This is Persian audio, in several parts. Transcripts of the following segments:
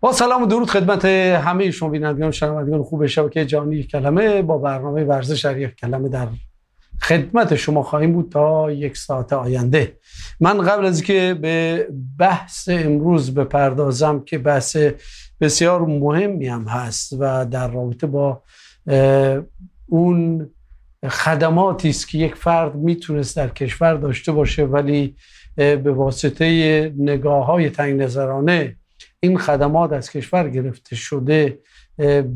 با سلام و درود خدمت همه شما بینندگان و شنوندگان خوب شبکه جهانی یک کلمه. با برنامه ورزش در یک کلمه در خدمت شما خواهیم بود تا یک ساعت آینده. من قبل از که به بحث امروز بپردازم که بحث بسیار مهمی هم هست و در رابطه با اون خدماتی است که یک فرد میتونست در کشور داشته باشه ولی به واسطه نگاه‌های تنگ نظرانه این خدمات از کشور گرفته شده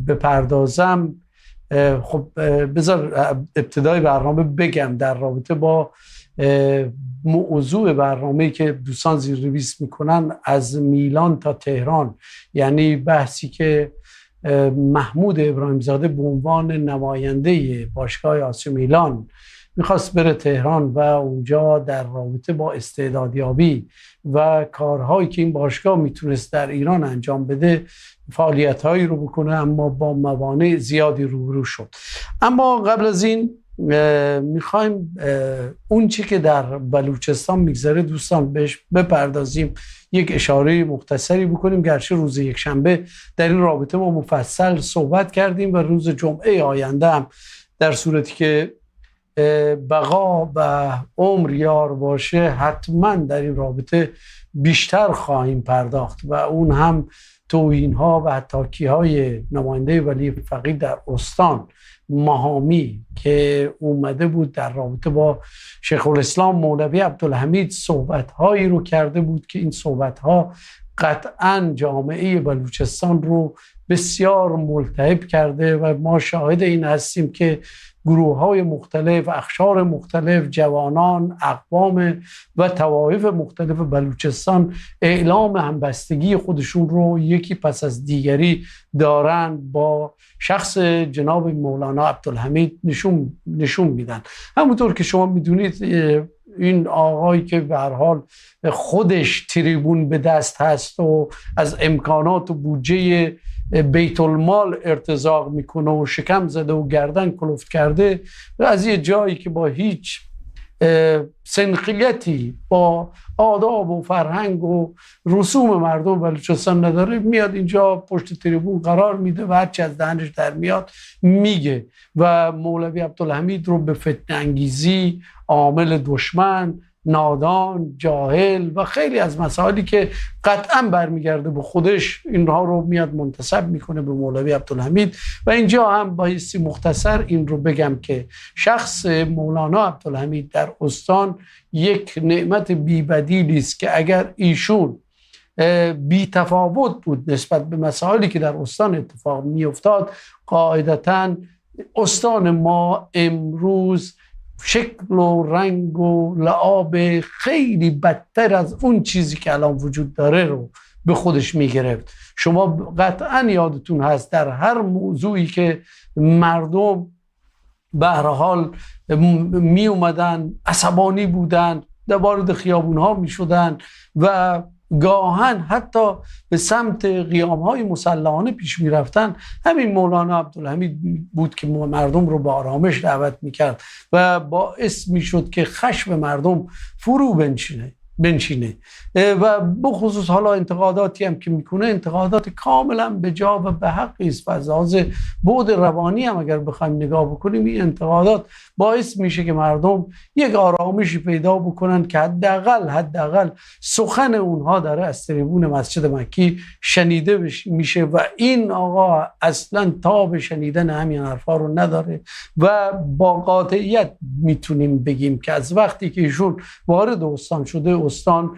بپردازم. خب بذار ابتدای برنامه بگم در رابطه با موضوع برنامه‌ای که دوستان زیرنویس میکنن از میلان تا تهران، یعنی بحثی که محمود ابراهیم زاده به عنوان نماینده باشگاه آسی میلان میخواست بره تهران و اونجا در رابطه با استعدادیابی و کارهایی که این باشگاه میتونست در ایران انجام بده فعالیت‌هایی رو بکنه، اما با موانع زیادی روبرو شد. اما قبل از این میخوایم اون چی که در بلوچستان میگذره دوستان بهش بپردازیم، یک اشاره مختصری بکنیم. گرچه روز یکشنبه در این رابطه ما مفصل صحبت کردیم و روز جمعه آینده هم در صورتی که بقا و عمر یار باشه حتما در این رابطه بیشتر خواهیم پرداخت و اون هم توهین‌ها و اتاکی‌های نماینده ولی فقیه در استان ماهامی که اومده بود در رابطه با شیخ الاسلام مولوی عبدالحمید صحبت‌هایی رو کرده بود که این صحبت‌ها قطعاً جامعه بلوچستان رو بسیار ملتهب کرده و ما شاهد این هستیم که گروه‌های مختلف، اقشار مختلف، جوانان، اقوام و طوایف مختلف بلوچستان اعلام همبستگی خودشون رو یکی پس از دیگری دارن با شخص جناب مولانا عبدالحمید نشون میدن. همونطور که شما میدونید این آقایی که به هر حال خودش تریبون به دست هست و از امکانات و بودجه بیت المال ارتزاق میکنه و شکم زده و گردن کلفت کرده و از یه جایی که با هیچ سنخیتی با آداب و فرهنگ و رسوم مردم بلوچستان نداره، میاد اینجا پشت تریبون قرار میده و هرچی از دهنش در میاد میگه و مولوی عبدالحمید رو به فتنه انگیزی، عامل دشمن، نادان، جاهل و خیلی از مسائلی که قطعا برمیگرده به خودش اینها رو میاد منتسب میکنه به مولوی عبدالحمید. و اینجا هم بایستی مختصر این رو بگم که شخص مولانا عبدالحمید در استان یک نعمت بی‌بدیلی است که اگر ایشون بی تفاوت بود نسبت به مسائلی که در استان اتفاق میافتاد، قاعدتاً استان ما امروز شکل و رنگ و لعاب خیلی بدتر از اون چیزی که الان وجود داره رو به خودش میگرفت. شما قطعا یادتون هست در هر موضوعی که مردم به هر حال می اومدن عصبانی بودن، وارد خیابون ها می شدن و گاهن حتی به سمت قیام‌های مسلحانه پیش می‌رفتن، همین مولانا عبدالحمید بود که مردم رو به آرامش دعوت می‌کرد و باعث می‌شد که خشم مردم فرو بنشینه و بخصوص حالا انتقاداتی هم که میکنه انتقادات کاملا به جا و به حقی است و از لحاظ بعد روانی هم اگر بخوایم نگاه بکنیم این انتقادات باعث میشه که مردم یک آرامشی پیدا بکنن که حداقل سخن اونها داره از تریبون مسجد مکی شنیده میشه و این آقا اصلا تاب شنیدن همین حرفا رو نداره و با قاطعیت میتونیم بگیم که از وقتی که ایشون وارد استان شده استان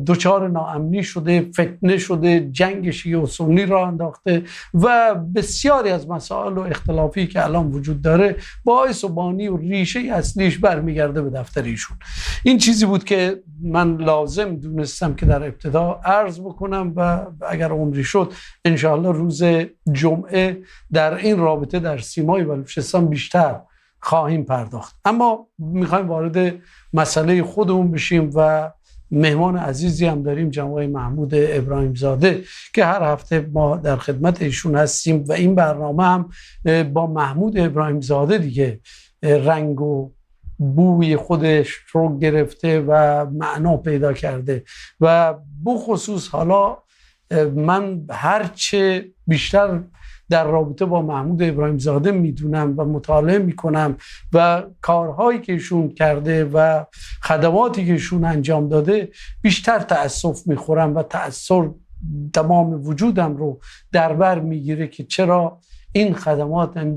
دچار ناامنی شده، فتنه شده، جنگ شیعه و سنی را انداخته و بسیاری از مسائل و اختلافی که الان وجود داره باعث و بانی و ریشه اصلیش برمیگرده به دفتر ایشون. این چیزی بود که من لازم دونستم که در ابتدا عرض بکنم و اگر عمری شد انشاءالله روز جمعه در این رابطه در سیمای بلوچستان بیشتر خواهیم پرداخت. اما میخوایم وارد مسئله خودمون بشیم و مهمان عزیزی هم داریم، جناب محمود ابراهیم زاده که هر هفته ما در خدمت ایشون هستیم و این برنامه هم با محمود ابراهیم زاده دیگه رنگ و بوی خودش رو گرفته و معنا پیدا کرده و بخصوص حالا من هرچه بیشتر در رابطه با محمود ابراهیم زاده میدونم و مطالعه میکنم و کارهایی که ایشون کرده و خدماتی که ایشون انجام داده، بیشتر تأسف میخورم و تأثیر تمام وجودم رو در بر میگیره که چرا این خدمات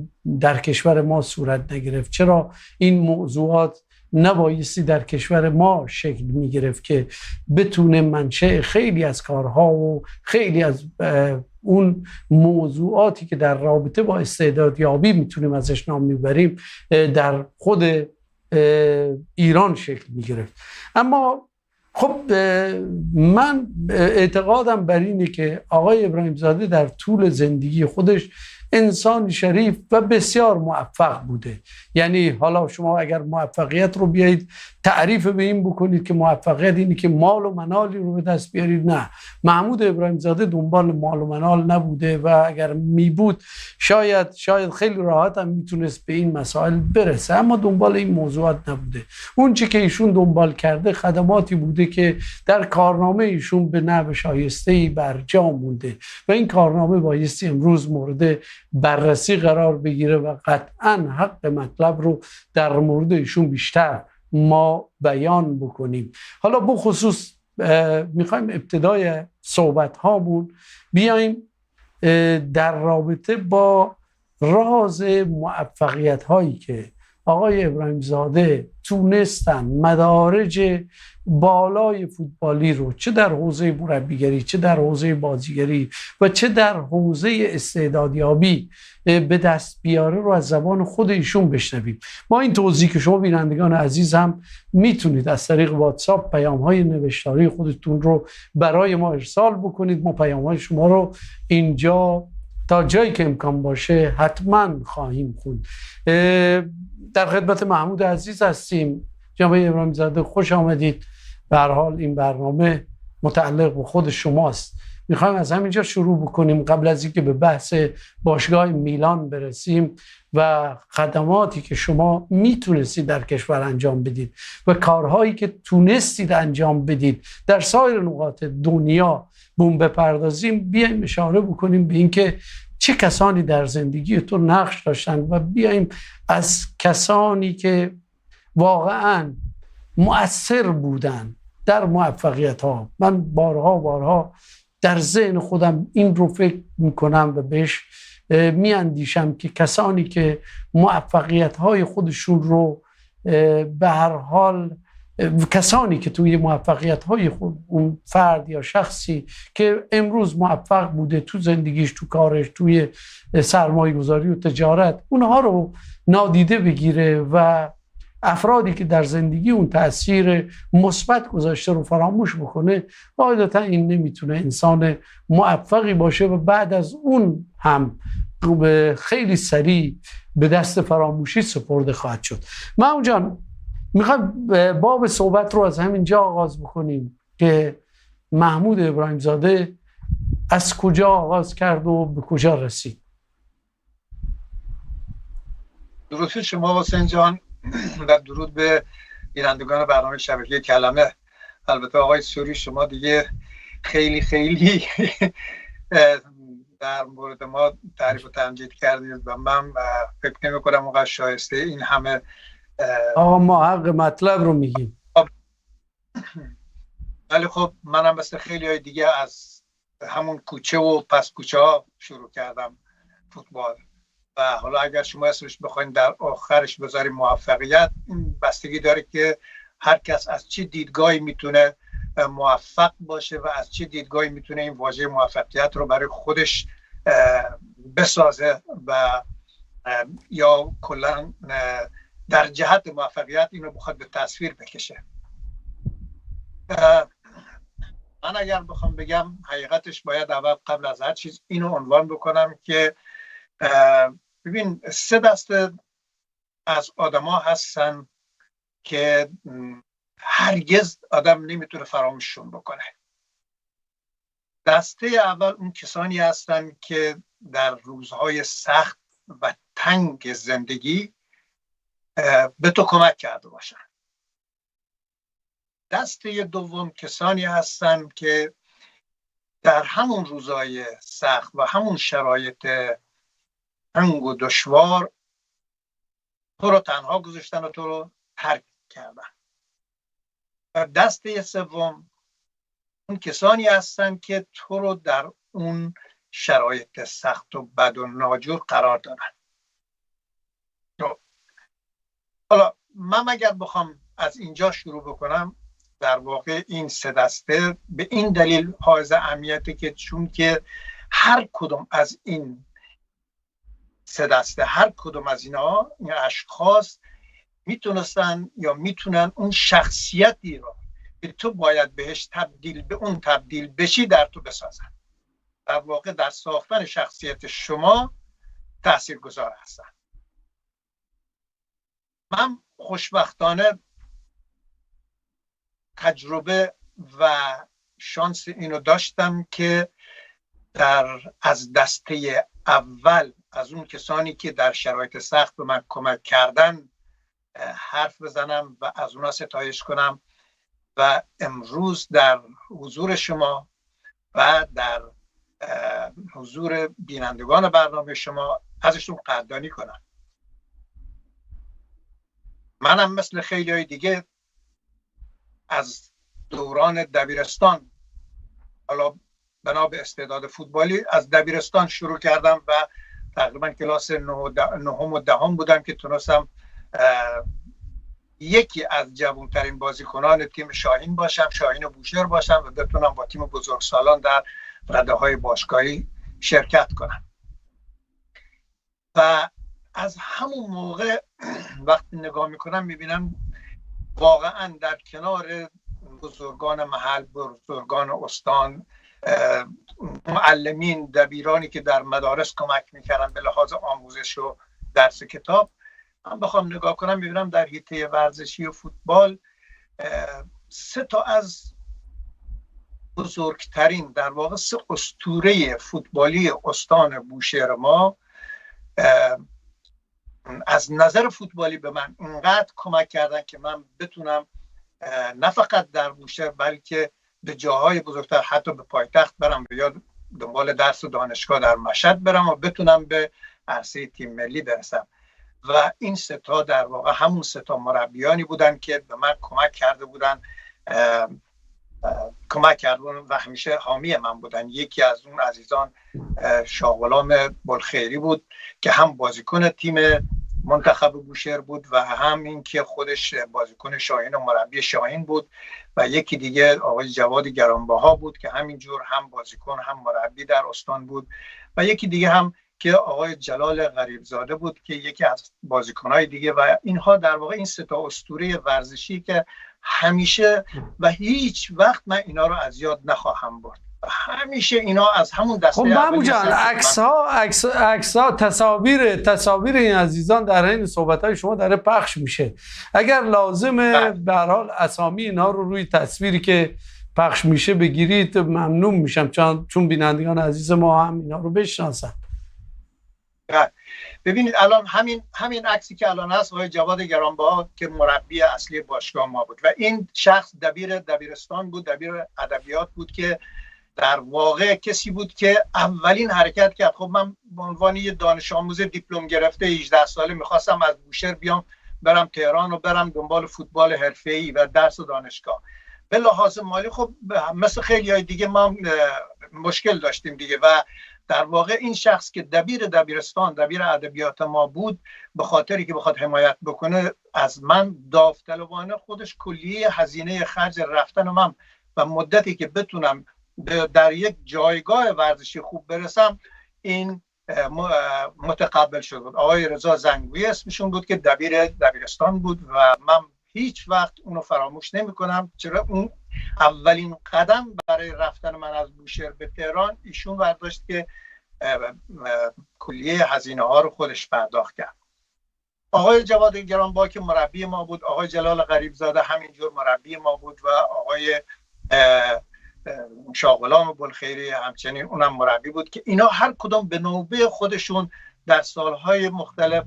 در کشور ما صورت نگرفت، چرا این موضوعات نبایستی در کشور ما شکل میگرفت که بتونه منشأ خیلی از کارها و خیلی از اون موضوعاتی که در رابطه با استعدادیابی میتونیم ازش نام میبریم در خود ایران شکل میگرفت. اما خب من اعتقادم بر اینه که آقای ابراهیم زاده در طول زندگی خودش انسان شریف و بسیار موفق بوده. یعنی حالا شما اگر موفقیت رو بیایید تعریف به این بکنید که موفقیت اینه که مال و منالی رو به دست بیارید، نه، محمود ابراهیم زاده دنبال مال و منال نبوده و اگر می بود شاید خیلی راحت هم میتونست به این مسائل برسه، اما دنبال این موضوعات نبوده. اون چی که ایشون دنبال کرده خدماتی بوده که در کارنامه ایشون به نحو شایسته‌ای برجا مونده و این کارنامه بایستی امروز مورد بررسی قرار بگیره و قطعاً حق مطلب رو در مورد ایشون بیشتر ما بیان بکنیم. حالا بخصوص میخوایم ابتدای صحبت هامون بیایم در رابطه با راز موفقیت هایی که آقای ابراهیم زاده تونستن مدارج بالای فوتبالی رو چه در حوزه مربیگری، چه در حوزه بازیگری و چه در حوزه استعدادیابی به دست بیاره رو از زبان خود ایشون بشنویم. ما این توضیح که شما بینندگان عزیز هم میتونید از طریق واتساپ پیام‌های نوشتاری خودتون رو برای ما ارسال بکنید. ما پیام‌های شما رو اینجا تا جایی که امکان باشه حتما خواهیم خوند. در خدمت محمود عزیز هستیم. جناب ابراهیم زاده خوش آمدید. به هر حال این برنامه متعلق به خود شماست. میخوایم از همینجا شروع بکنیم قبل از اینکه به بحث باشگاه میلان برسیم و خدماتی که شما میتونستید در کشور انجام بدید و کارهایی که تونستید انجام بدید در سایر نقاط دنیا بوم بپردازیم. بیایم اشاره بکنیم به اینکه چه کسانی در زندگی تو نقش داشتن و بیایم از کسانی که واقعاً مؤثر بودن در موفقیت ها. من بارها در ذهن خودم این رو فکر میکنم و بهش میاندیشم که کسانی که موفقیت های خودشون رو به هر حال کسانی که توی موفقیت های خود اون فرد یا شخصی که امروز موفق بوده تو زندگیش، تو کارش، توی سرمایه گذاری و تجارت، اونها رو نادیده بگیره و افرادی که در زندگی اون تأثیر مثبت گذاشته رو فراموش بکنه، قاعدتا این نمیتونه انسان موفقی باشه و بعد از اون هم خیلی سریع به دست فراموشی سپرده خواهد شد. محمود جان، میخوام باب صحبت رو از همینجا آغاز بکنیم که محمود ابراهیم زاده از کجا آغاز کرد و به کجا رسید. درود شما حسین جان و درود به بینندگان برنامه شبکه کلمه. البته آقای سوری شما دیگه خیلی در مورد ما تعریف و تمجید کردید و من فکر نمی کنم اونقدر شایسته این همه. آقا ما حق مطلب رو میگیم. ولی خب منم مثل خیلی های دیگه از همون کوچه و پس کوچه ها شروع کردم فوتبال و حالا اگر شما اسمش بخواید در آخرش بذاریم موفقیت، این بستگی داره که هر کس از چه دیدگاهی میتونه موفق باشه و از چه دیدگاهی میتونه این واژه موفقیت رو برای خودش بسازه و یا کلا در جهت موفقیت اینو بخواد به تصویر بکشه. من اگر بخوام بگم حقیقتش باید اول قبل از هر چیز اینو عنوان بکنم که ببین 3 دسته از آدما هستن که هرگز آدم نمیتونه فراموششون بکنه. دسته اول اون کسانی هستن که در روزهای سخت و تنگ زندگی به تو کمک کرده باشن. دسته دوم کسانی هستن که در همون روزای سخت و همون شرایط تنگ و دشوار تو رو تنها گذاشتن و تو رو ترک کردن. و دسته سوم اون کسانی هستن که تو رو در اون شرایط سخت و بد و ناجور قرار دادن. حالا من اگر بخوام از اینجا شروع بکنم، در واقع این سه دسته به این دلیل حائز اهمیته که چون که هر کدوم از این سه دسته، هر کدوم از اینا، این اشخاص میتونستن یا میتونن اون شخصیتی رو که تو باید بهش تبدیل بشی در تو بسازن. در واقع در ساختن شخصیت شما تاثیرگذار هستن. من خوشبختانه تجربه و شانس اینو داشتم که از دسته اول، از اون کسانی که در شرایط سخت به من کمک کردن حرف بزنم و از اونا ستایش کنم و امروز در حضور شما و در حضور بینندگان برنامه شما ازشون قدردانی کنم. منم مثل خیلی های دیگه از دوران دبیرستان، حالا بنا به استعداد فوتبالی، از دبیرستان شروع کردم و تقریبا کلاس نهم و دهم بودم که تونستم یکی از جوانترین بازیکنان تیم شاهین باشم، شاهین و بوشهر باشم و بتونم با تیم بزرگسالان در رده‌های باشگاهی شرکت کنم. و از همون موقع وقتی نگاه میکنم میبینم واقعا در کنار بزرگان محل، بزرگان استان، معلمین، دبیرانی که در مدارس کمک میکردن به لحاظ آموزش و درس کتاب، من بخوام نگاه کنم میبینم در حیطه ورزشی و فوتبال سه تا از بزرگترین، در واقع سه اسطوره فوتبالی استان بوشهر ما از نظر فوتبالی به من اینقدر کمک کردن که من بتونم نه فقط در بوشهر بلکه به جاهای بزرگتر، حتی به پایتخت برم و یا دنبال درس و دانشگاه در مشهد برم و بتونم به عرصه تیم ملی برسم. و این سه تا در واقع همون سه تا مربیانی بودن که به من کمک کرده بودن و همیشه حامی من بودن. یکی از اون عزیزان شاه غلام بلخیری بود که هم بازیکن تیم منتخب بوشهر بود و هم این که خودش بازیکن شاهین و مربی شاهین بود، و یکی دیگه آقای جواد گرانبها بود که همینجور هم بازیکن هم مربی در استان بود، و یکی دیگه هم که آقای جلال غریبزاده بود که یکی از بازیکنهای دیگه. و اینها در واقع این سه تا اسطوره ورزشی که همیشه و هیچ وقت من اینا رو از یاد نخواهم برد. همیشه اینا از همون دسته خب محمود جان، عکس‌ها تصاویر این عزیزان در این صحبت‌های شما داره پخش میشه. اگر لازمه به هر حال اسامی اینا رو روی تصویری که پخش میشه بگیرید ممنون میشم، چون بینندگان عزیز ما هم اینا رو بشناسن. ببینید الان همین عکسی که الان هست آقای جواد گرانبها که مربی اصلی باشگاه ما بود و این شخص دبیرستان بود، دبیر ادبیات بود که در واقع کسی بود که اولین حرکت کرد. خب من به عنوان یه دانش آموز دیپلم گرفته 18 ساله میخواستم از بوشهر بیام برم تهران و برم دنبال فوتبال حرفه‌ای و درس و دانشگاه. به لحاظ مالی خب مثل خیلی های دیگه ما مشکل داشتیم دیگه، و در واقع این شخص که دبیر ادبیات ما بود، به خاطری که بخواد حمایت بکنه از من داوطلبانه خودش کلیه هزینه خرج رفتن من و مدتی که بتونم در یک جایگاه ورزشی خوب برسم این متقبل شد بود. آقای رضا زنگویی اسمشون بود که دبیرستان بود و من هیچ وقت اونو فراموش نمی کنم، چرا اون اولین قدم برای رفتن من از بوشهر به تهران ایشون برداشت که کلیه هزینه ها رو خودش پرداخت کرد. آقای جواد گرانبها که مربی ما بود، آقای جلال غریبزاده همینجور مربی ما بود و آقای شاه غلام بلخیری همچنین اونم مربی بود که اینا هر کدوم به نوبه خودشون در سالهای مختلف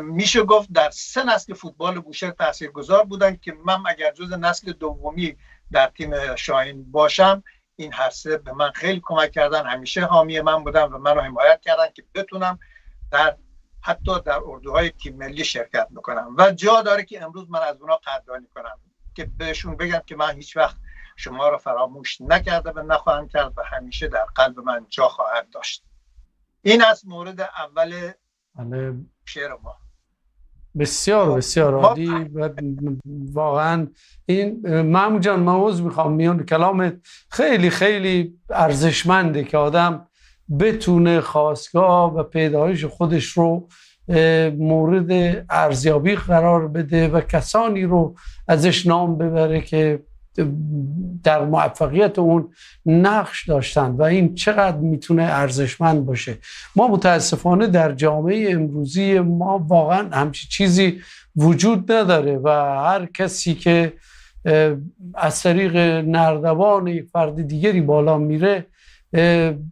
میشه گفت در 3 نسل فوتبال بوشهر تاثیرگذار بودن که من اگر جز نسل دومی در تیم شاهین باشم، این هر سه به من خیلی کمک کردن، همیشه حامی من بودن و منو حمایت کردن که بتونم حتی در اردوهای تیم ملی شرکت بکنم و جا داره که امروز من از اونا قدردانی کنم که بهشون بگم که من هیچ وقت شما رو فراموش نکرده و نخواهم کرد و همیشه در قلب من جا خواهد داشت. این از مورد اول شعر ما. بسیار بسیار عالی و واقعا این محمود جان، من عذر میخوام میون کلامت خیلی خیلی ارزشمنده که آدم بتونه خواستگاه و پیدایش خودش رو مورد ارزیابی قرار بده و کسانی رو ازش نام ببره که در موفقیت اون نقش داشتن و این چقدر میتونه ارزشمند باشه. ما متاسفانه در جامعه امروزی ما واقعا همچین چیزی وجود نداره و هر کسی که از طریق نردبان یک فرد دیگری بالا میره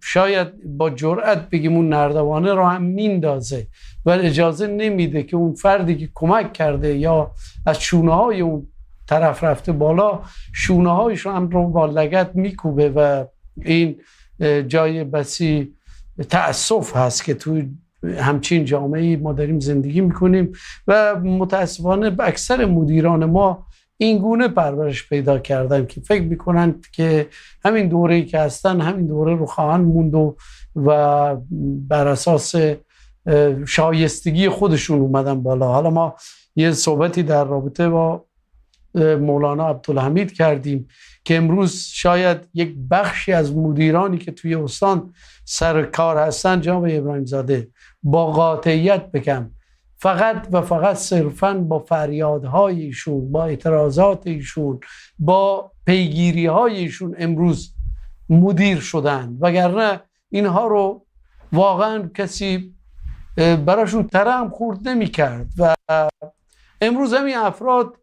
شاید با جرأت بگیم اون نردبانه رو هم میندازه و اجازه نمیده که اون فردی که کمک کرده یا از شونه های اون طرف رفته بالا شونه هایش هم رو با لگد میکوبه و این جای بسی تأسف هست که توی همچین جامعه‌ای ما داریم زندگی میکنیم و متاسفانه اکثر مدیران ما این گونه پرورش پیدا کردن که فکر میکنن که همین دوره‌ای که هستن همین دوره رو خواهند موند و بر اساس شایستگی خودشون اومدن بالا. حالا ما یه صحبتی در رابطه با مولانا عبدالحمید کردیم که امروز شاید یک بخشی از مدیرانی که توی استان سر کار هستن، جناب ابراهیم زاده، با قاطعیت بگم فقط و فقط صرفاً با فریادهای ایشون، با اعتراضات ایشون، با پیگیری‌های ایشون امروز مدیر شدن، وگرنه اینها رو واقعاً کسی براشون ترحم خورد نمی‌کرد و امروز همین افراد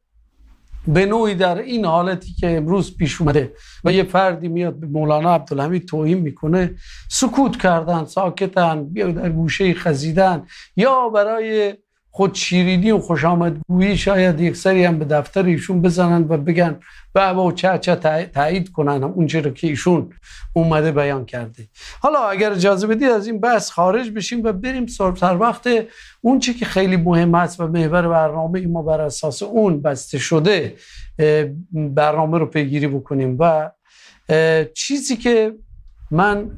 به نوعی در این حالتی که امروز پیش اومده و یه فردی میاد به مولانا عبدالحمید توهین میکنه، سکوت کردن، ساکتن، بیا در گوشه خزیدن یا برای خود شیرینی و خوش آمدگویی شاید یک سری هم به دفتر ایشون بزنن و بگن و چه تایید کنن اون چیزی که ایشون اومده بیان کرده. حالا اگر اجازه بدید از این بحث خارج بشیم و بریم سر وقت اون چی که خیلی مهم است و محور برنامه ما بر اساس اون بسته شده برنامه رو پیگیری بکنیم و چیزی که من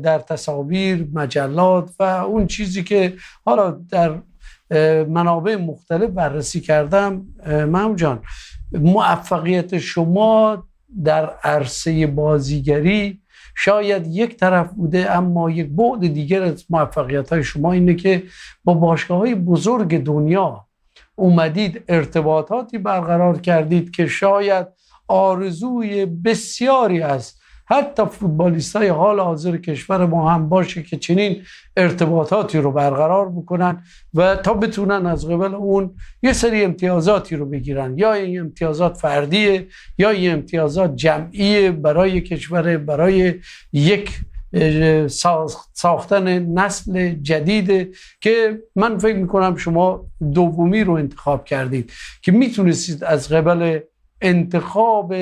در تصاویر، مجلات و اون چیزی که حالا در منابع مختلف بررسی کردم، محمود جان، موفقیت شما در عرصه بازیگری شاید یک طرف بوده، اما یک بعد دیگر از موفقیت‌های شما اینه که با باشگاه‌های بزرگ دنیا اومدید ارتباطاتی برقرار کردید که شاید آرزوی بسیاری از حتی فوتبالیستای حال حاضر کشور ما هم باشه که چنین ارتباطاتی رو برقرار بکنن و تا بتونن از قبل اون یه سری امتیازاتی رو بگیرن، یا این امتیازات فردیه یا این امتیازات جمعیه برای کشور، برای یک ساختن نسل جدیده که من فکر میکنم شما دومی رو انتخاب کردید که میتونستید از قبل انتخاب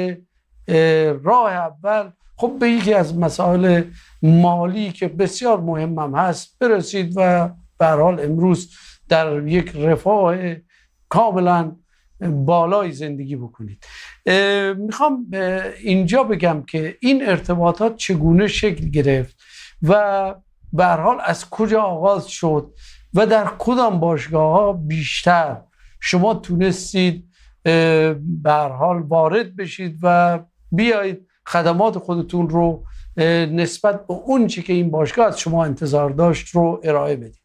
راه اول خب به یکی از مسائل مالی که بسیار مهم هم هست برسید و به هر حال امروز در یک رفاه کاملا بالای زندگی بکنید. میخوام اینجا بگم که این ارتباطات چگونه شکل گرفت و به هر حال از کجا آغاز شد و در کدام باشگاه‌ها بیشتر شما تونستید به هر حال وارد بشید و بیایید خدمات خودتون رو نسبت به اون چی که این باشگاه از شما انتظار داشت رو ارائه بدید.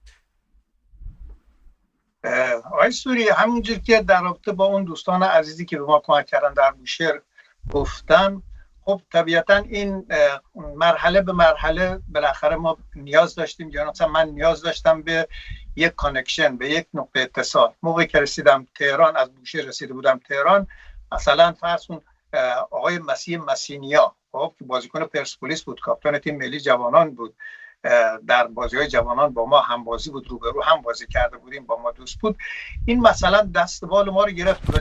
آقای سوری، همونجور که در رابطه با اون دوستان عزیزی که به ما کمک کردن در بوشهر گفتم، خب طبیعتا این مرحله به مرحله بالاخره ما نیاز داشتیم، یا مثلا من نیاز داشتم به یک کانکشن، به یک نقطه اتصال. موقعی که رسیدم تهران، از بوشهر رسیده بودم تهران، مثلا فرض کن آقای مسیح مسینیا، خب که بازیکن پرسپولیس بود، کاپیتان تیم ملی جوانان بود، در بازی‌های جوانان با ما هم بازی بود، روبرو هم بازی کرده بودیم، با ما دوست بود. این مثلا دستبال ما رو گرفت و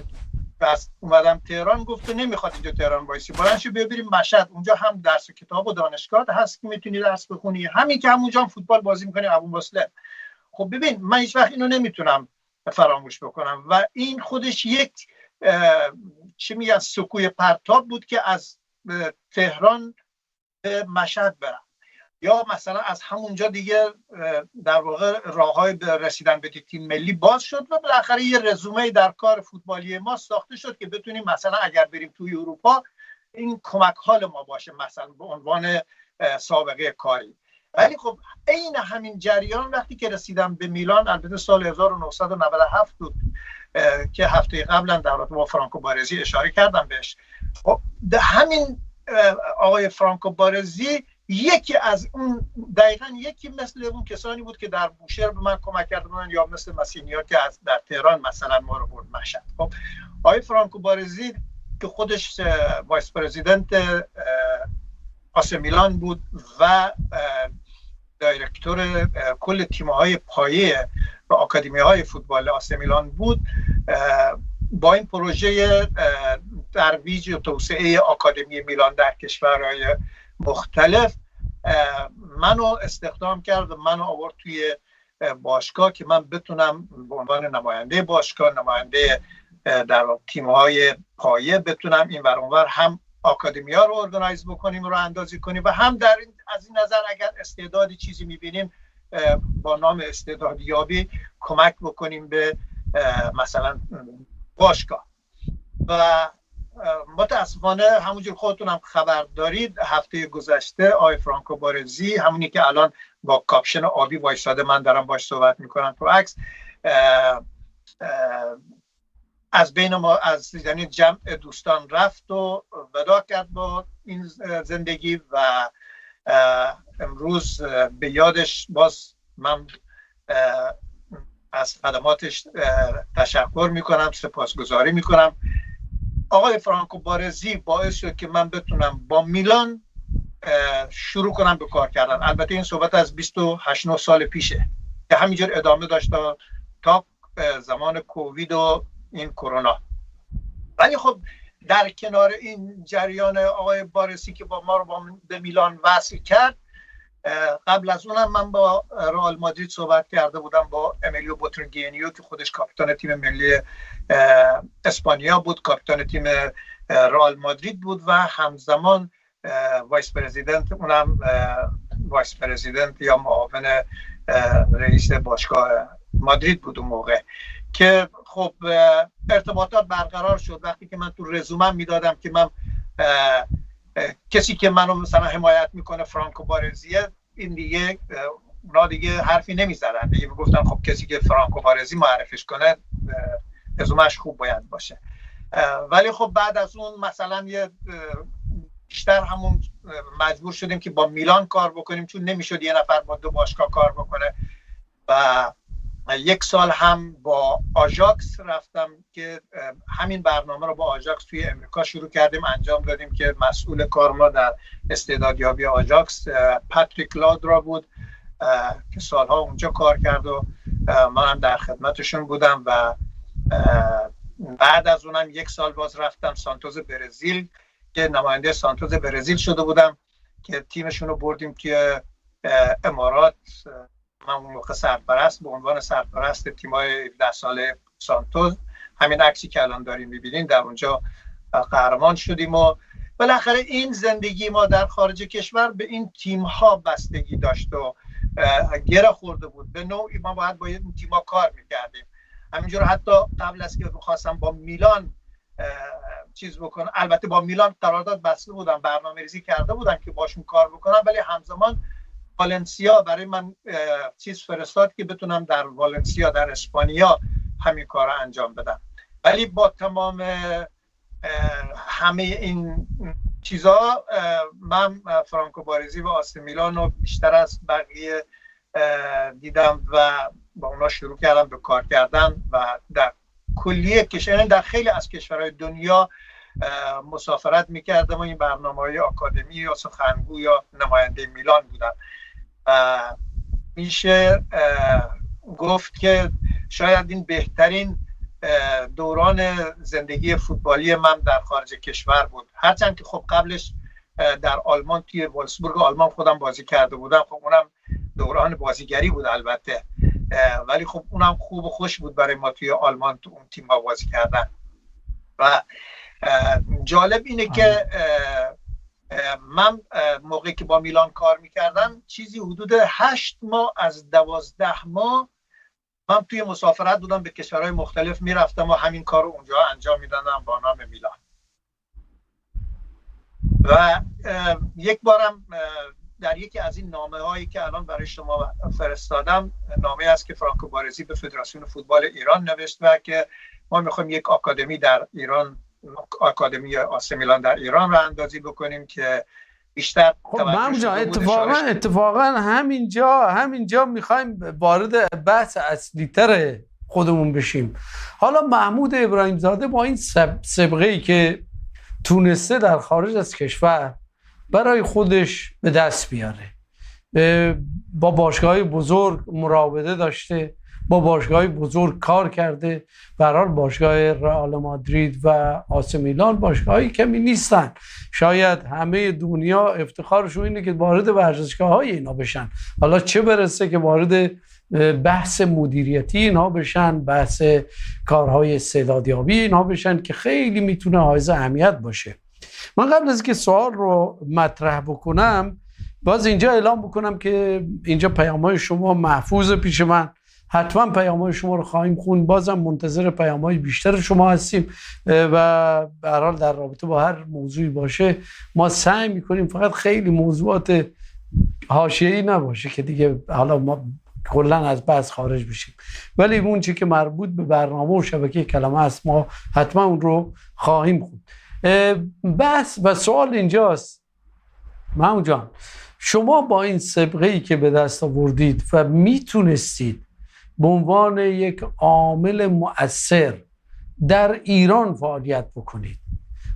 بس اومدم تهران، گفت نمیخواد اینجا تهران وایسی، برنشو بریم مشهد، اونجا هم درس و کتاب و دانشگاه هست که میتونی درس بخونی، همین که همونجا هم فوتبال بازی میکنی ابو مسلم. خب ببین من هیچ وقت اینو نمیتونم فراموش بکنم و این خودش یک چی میگن سکوی پرتاب بود که از تهران به مشهد برم، یا مثلا از همونجا دیگه در واقع راههای رسیدن به تیم ملی باز شد و بالاخره یه رزومه در کار فوتبالی ما ساخته شد که بتونیم مثلا اگر بریم توی اروپا این کمک حال ما باشه، مثلا به عنوان سابقه کاری. ولی خب عین همین جریان وقتی که رسیدم به میلان، البته سال 1997 بود که هفته قبلا در رابطه با فرانکو بارزی اشاره کردم بهش. خب همین آقای فرانکو بارزی یکی از اون دقیقاً یکی مثل اون کسانی بود که در بوشهر به من کمک کرده بودن، یا مثل مسینیا که از در تهران مثلا ما رو برد مشهد. خب آقای فرانکو بارزی که خودش وایس پرزیدنت آسی میلان بود و دایرکتور کل تیم‌های پایه و آکادمی‌های فوتبال آسی میلان بود، با این پروژه ترویج و توسعه آکادمی میلان در کشورهای مختلف منو استخدام کرد و منو آورد توی باشگاه که من بتونم به عنوان نماینده باشگاه، نماینده در تیم‌های پایه بتونم این ور اون ور هم آکادمی‌ها رو ارگانایز بکنیم، رو اندازی کنیم و هم در از این نظر اگر استعدادی چیزی می‌بینیم با نام استعدادیابی کمک بکنیم به مثلا باشگاه. و متاسفانه همونجور خودتون هم خبر دارید هفته گذشته آقای فرانکو بارزی، همونی که الان با کاپشن آبی وایساده من دارم باش صحبت میکنم تو عکس، از بین ما از یعنی جمع دوستان رفت و وداع کرد با این زندگی و امروز به یادش باز من از خدماتش تشکر میکنم، سپاسگزاری میکنم. آقای فرانکو بارزی باعث شد که من بتونم با میلان شروع کنم به کار کردن. البته این صحبت از 28 سال پیشه که همینجور ادامه داشت تا زمان کووید و این کرونا. ولی خب در کنار این جریان آقای بارزی که با ما رو به میلان وصل کرد، قبل از اونم من با رئال مادرید صحبت کرده بودم، با امیلیو بوترگینیو که خودش کاپیتان تیم ملی اسپانیا بود، کاپیتان تیم رئال مادرید بود و همزمان وایس پرزیدنت، اونم وایس پرزیدنت یا معاون رئیس باشگاه مادرید بود اون موقع، که خب ارتباطات برقرار شد. وقتی که من تو رزومم میدادم که من کسی که منو مثلا حمایت میکنه فرانکو بارزیه، این دیگه اونا دیگه حرفی نمیزدن، دیگه میگفتن خب کسی که فرانکو بارزی معرفیش کنه رزومش خوب باید باشه. ولی خب بعد از اون مثلا یه بیشتر همون مجبور شدیم که با میلان کار بکنیم، چون نمیشد یه نفر با دو باشگاه کار بکنه. و یک سال هم با آژاکس رفتم که همین برنامه رو با آژاکس توی امریکا شروع کردیم، انجام دادیم که مسئول کار ما در استعدادیابی آژاکس پاتریک لادرا بود که سالها اونجا کار کرد و منم در خدمتشون بودم. و بعد از اونم یک سال باز رفتم سانتوس برزیل که نماینده سانتوس برزیل شده بودم که تیمشون رو بردیم توی امارات. من اون موقع سرپرست به عنوان سرپرست تیمای 17 ساله سانتوس، همین عکسی که الان داریم می‌بینین، در اونجا قهرمان شدیم. و بالاخره این زندگی ما در خارج کشور به این تیم‌ها بستگی داشت و گره خورده بود. به نوعی ما باید با این تیم‌ها کار می‌کردیم. همینجور حتی قبل از که بخواستم با میلان چیز بکنم، البته با میلان قرارداد بسته بودم، برنامه‌ریزی کرده بودم که باشون کار بکنم، ولی همزمان والنسیا برای من چیز فرستاد که بتونم در والنسیا در اسپانیا همین کار رو انجام بدم. ولی با تمام همه این چیزها من فرانکو بارزی و آسی میلان رو بیشتر از بقیه دیدم و با اونا شروع کردم به کار کردن و در کلیه کشور، در خیلی از کشورهای دنیا مسافرت میکردم و این برنامه‌های آکادمی یا سخنگو یا نماینده میلان بودم. میشه گفت که شاید این بهترین دوران زندگی فوتبالی من در خارج کشور بود. هرچند که خب قبلش در آلمان توی وولسبورگ آلمان خودم بازی کرده بودم، خب اونم دوران بازیگری بود البته، ولی خب اونم خوب و خوش بود برای ما توی آلمان تو اون تیم ها بازی کردن. و جالب اینه که من موقعی که با میلان کار میکردم چیزی حدود 8 ماه از 12 ماه من توی مسافرت بودم، به کشورهای مختلف میرفتم و همین کار رو اونجا انجام میدادم با نام میلان. و یک بارم در یکی از این نامه هایی که الان برای شما فرستادم، نامه است که فرانکو بارزی به فدراسیون فوتبال ایران نوشت و که ما میخوایم یک آکادمی در ایران، آکادمی آسه میلان در ایران را اندازی بکنیم که بیشتر اتفاقا همینجا میخوایم وارد بحث اصلی تر خودمون بشیم. حالا محمود ابراهیم زاده با این سابقه‌ای که تونسته در خارج از کشور برای خودش به دست بیاره، با باشگاه‌های بزرگ مراوده داشته، با باشگاه‌های بزرگ کار کرده. به هر حال باشگاه رئال مادرید و آسه میلان باشگاهایی کمی نیستن. شاید همه دنیا افتخارشون اینه که وارد ورزشگاه‌های اینا بشن، حالا چه برسه که وارد بحث مدیریتی اینا بشن، بحث کارهای استعدادیابی اینا بشن که خیلی میتونه حائز اهمیت باشه. من قبل از که سوال رو مطرح بکنم باز اینجا اعلام بکنم که اینجا پیام‌های شما محفوظ پیش من، حتما پیام‌های شما رو خواهیم خوند. بازم منتظر پیام‌های بیشتر شما هستیم و به هر حال در رابطه با هر موضوعی باشه ما سعی می‌کنیم فقط خیلی موضوعات حاشیه‌ای نباشه که دیگه حالا ما کلا از بحث خارج بشیم، ولی اون چیزی که مربوط به برنامه و شبکه کلمه است ما حتما اون رو خواهیم خوند. بحث و سوال اینجاست محمود جان، شما با این سابقه‌ای که به دست آوردید و میتونستید به عنوان یک عامل مؤثر در ایران فعالیت بکنید،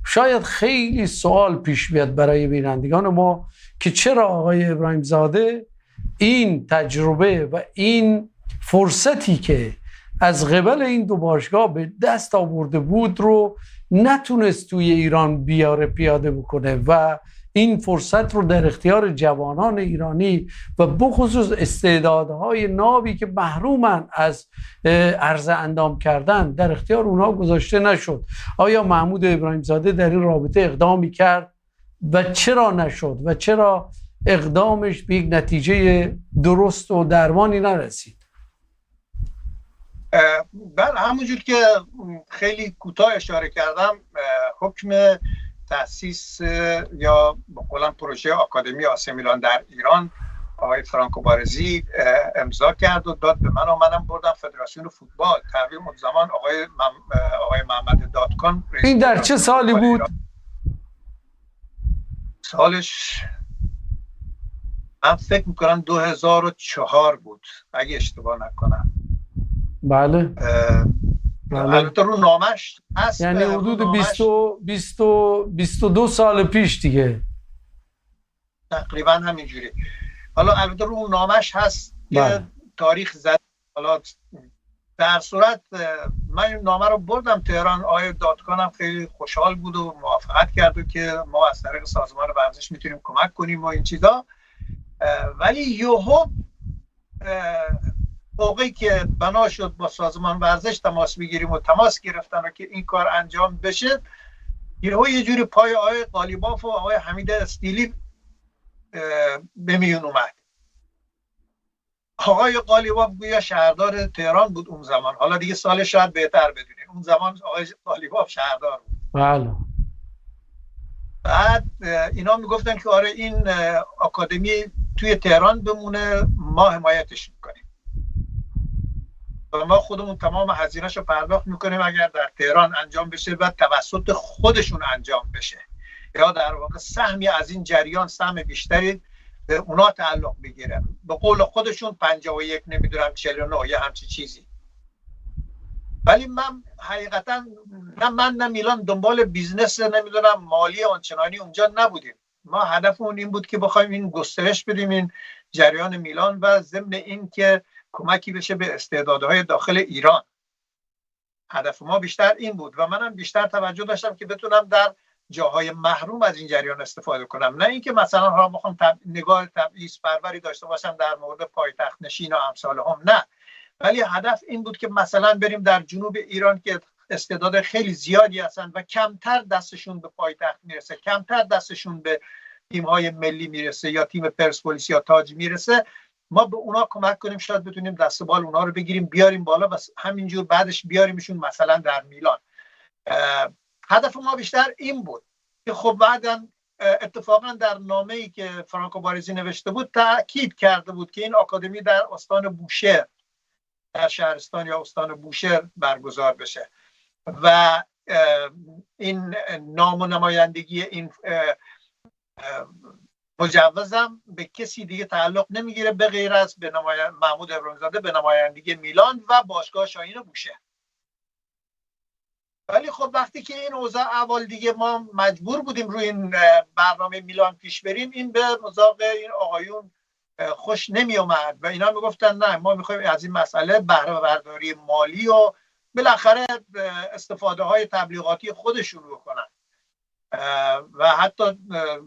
شاید خیلی سوال پیش بیاد برای بینندگان ما که چرا آقای ابراهیم زاده این تجربه و این فرصتی که از قبل این دو باشگاه به دست آورده بود رو نتونست توی ایران بیاره پیاده بکنه و این فرصت رو در اختیار جوانان ایرانی و بخصوص استعدادهای نابی که محرومن از عرضه اندام کردن در اختیار اونها گذاشته نشد. آیا محمود ابراهیم زاده در این رابطه اقدامی کرد و چرا نشد و چرا اقدامش به یک نتیجه درست و درمانی نرسید؟ من همونجور که خیلی کوتاه اشاره کردم، حکم تأسیس یا با قولن پروژه آکادمی آسه میلان در ایران آقای فرانکو بارزی امضا کرد و داد به من و منم بردم فدراسیون فوتبال. تقریبا اون زمان آقای محمد دادکان. این در چه سالی بود؟ سالش من فکر میکنم 2004 بود اگه اشتباه نکنم. بله. البته رو نامش هست، یعنی حدود 22 سال پیش دیگه تقریبا همینجوری. حالا البته رو نامش هست که تاریخ زد. حالا در صورت من این نامه رو بردم تهران، آقای دادکانم خیلی خوشحال بود و موافقت کرد و که ما از طریق سازمان ورزش میتونیم کمک کنیم و این چیزا. ولی یهو موقعی که بنا شد با سازمان ورزش تماس بگیریم و تماس گرفتن و که این کار انجام بشه، یه جوری پای آقای قالیباف و آقای حمید استیلی به میون اومد. آقای قالیباف گویا شهردار تهران بود اون زمان، حالا دیگه سال شاید بهتر بدونید، اون زمان آقای قالیباف شهردار بود. بله. بعد اینا میگفتن که آره این آکادمی توی تهران بمونه، ما حمایتش میکنیم و ما خودمون تمام هزینه‌شو پرداخت میکنیم اگر در تهران انجام بشه و توسط خودشون انجام بشه، یا در واقع سهمی از این جریان، سهم بیشتری به اونا تعلق بگیره. به قول خودشون 51 نمیدونم 49 یا همچی چیزی. ولی من حقیقتا نه میلان دنبال بیزنس نمیدونم مالی آنچنانی اونجا نبودیم. ما هدفمون این بود که بخوایم این گسترش بدیم، این جریان میلان و ضمن این که کمکی بشه به استعدادهای داخل ایران. هدف ما بیشتر این بود و منم بیشتر توجه داشتم که بتونم در جاهای محروم از این جریان استفاده کنم، نه اینکه مثلا ها بخوام نگاه تبعیض پروری داشته باشم در مورد پایتخت نشین و امثال هم، نه، ولی هدف این بود که مثلا بریم در جنوب ایران که استعداد خیلی زیادی هستن و کمتر دستشون به پایتخت میرسه، کمتر دستشون به تیم‌های ملی میرسه یا تیم پرسپولیس یا تاج میرسه، ما به اونا کمک کنیم، شاید بتونیم دست بال اونا رو بگیریم بیاریم بالا و همینجور بعدش بیاریمشون مثلا در میلان. هدف ما بیشتر این بود که خب بعداً اتفاقا در نامه‌ای که فرانکو بارزی نوشته بود تاکید کرده بود که این آکادمی در استان بوشهر، در شهرستان یا استان بوشهر برگزار بشه و این نام و نمایندگی این مجوزم به کسی دیگه تعلق نمیگیره به غیر از به محمود ابراهیم‌زاده به نمایندگی میلان و باشگاه شاهین بوشهر. ولی خب وقتی که این اوضاع اول دیگه ما مجبور بودیم روی این برنامه میلان پیش بریم، این به مذاق این آقایون خوش نمی اومد و اینا میگفتن نه ما میخوایم از این مسئله بهره برداری مالی و بالاخره استفاده های تبلیغاتی خودشون رو کنن و حتی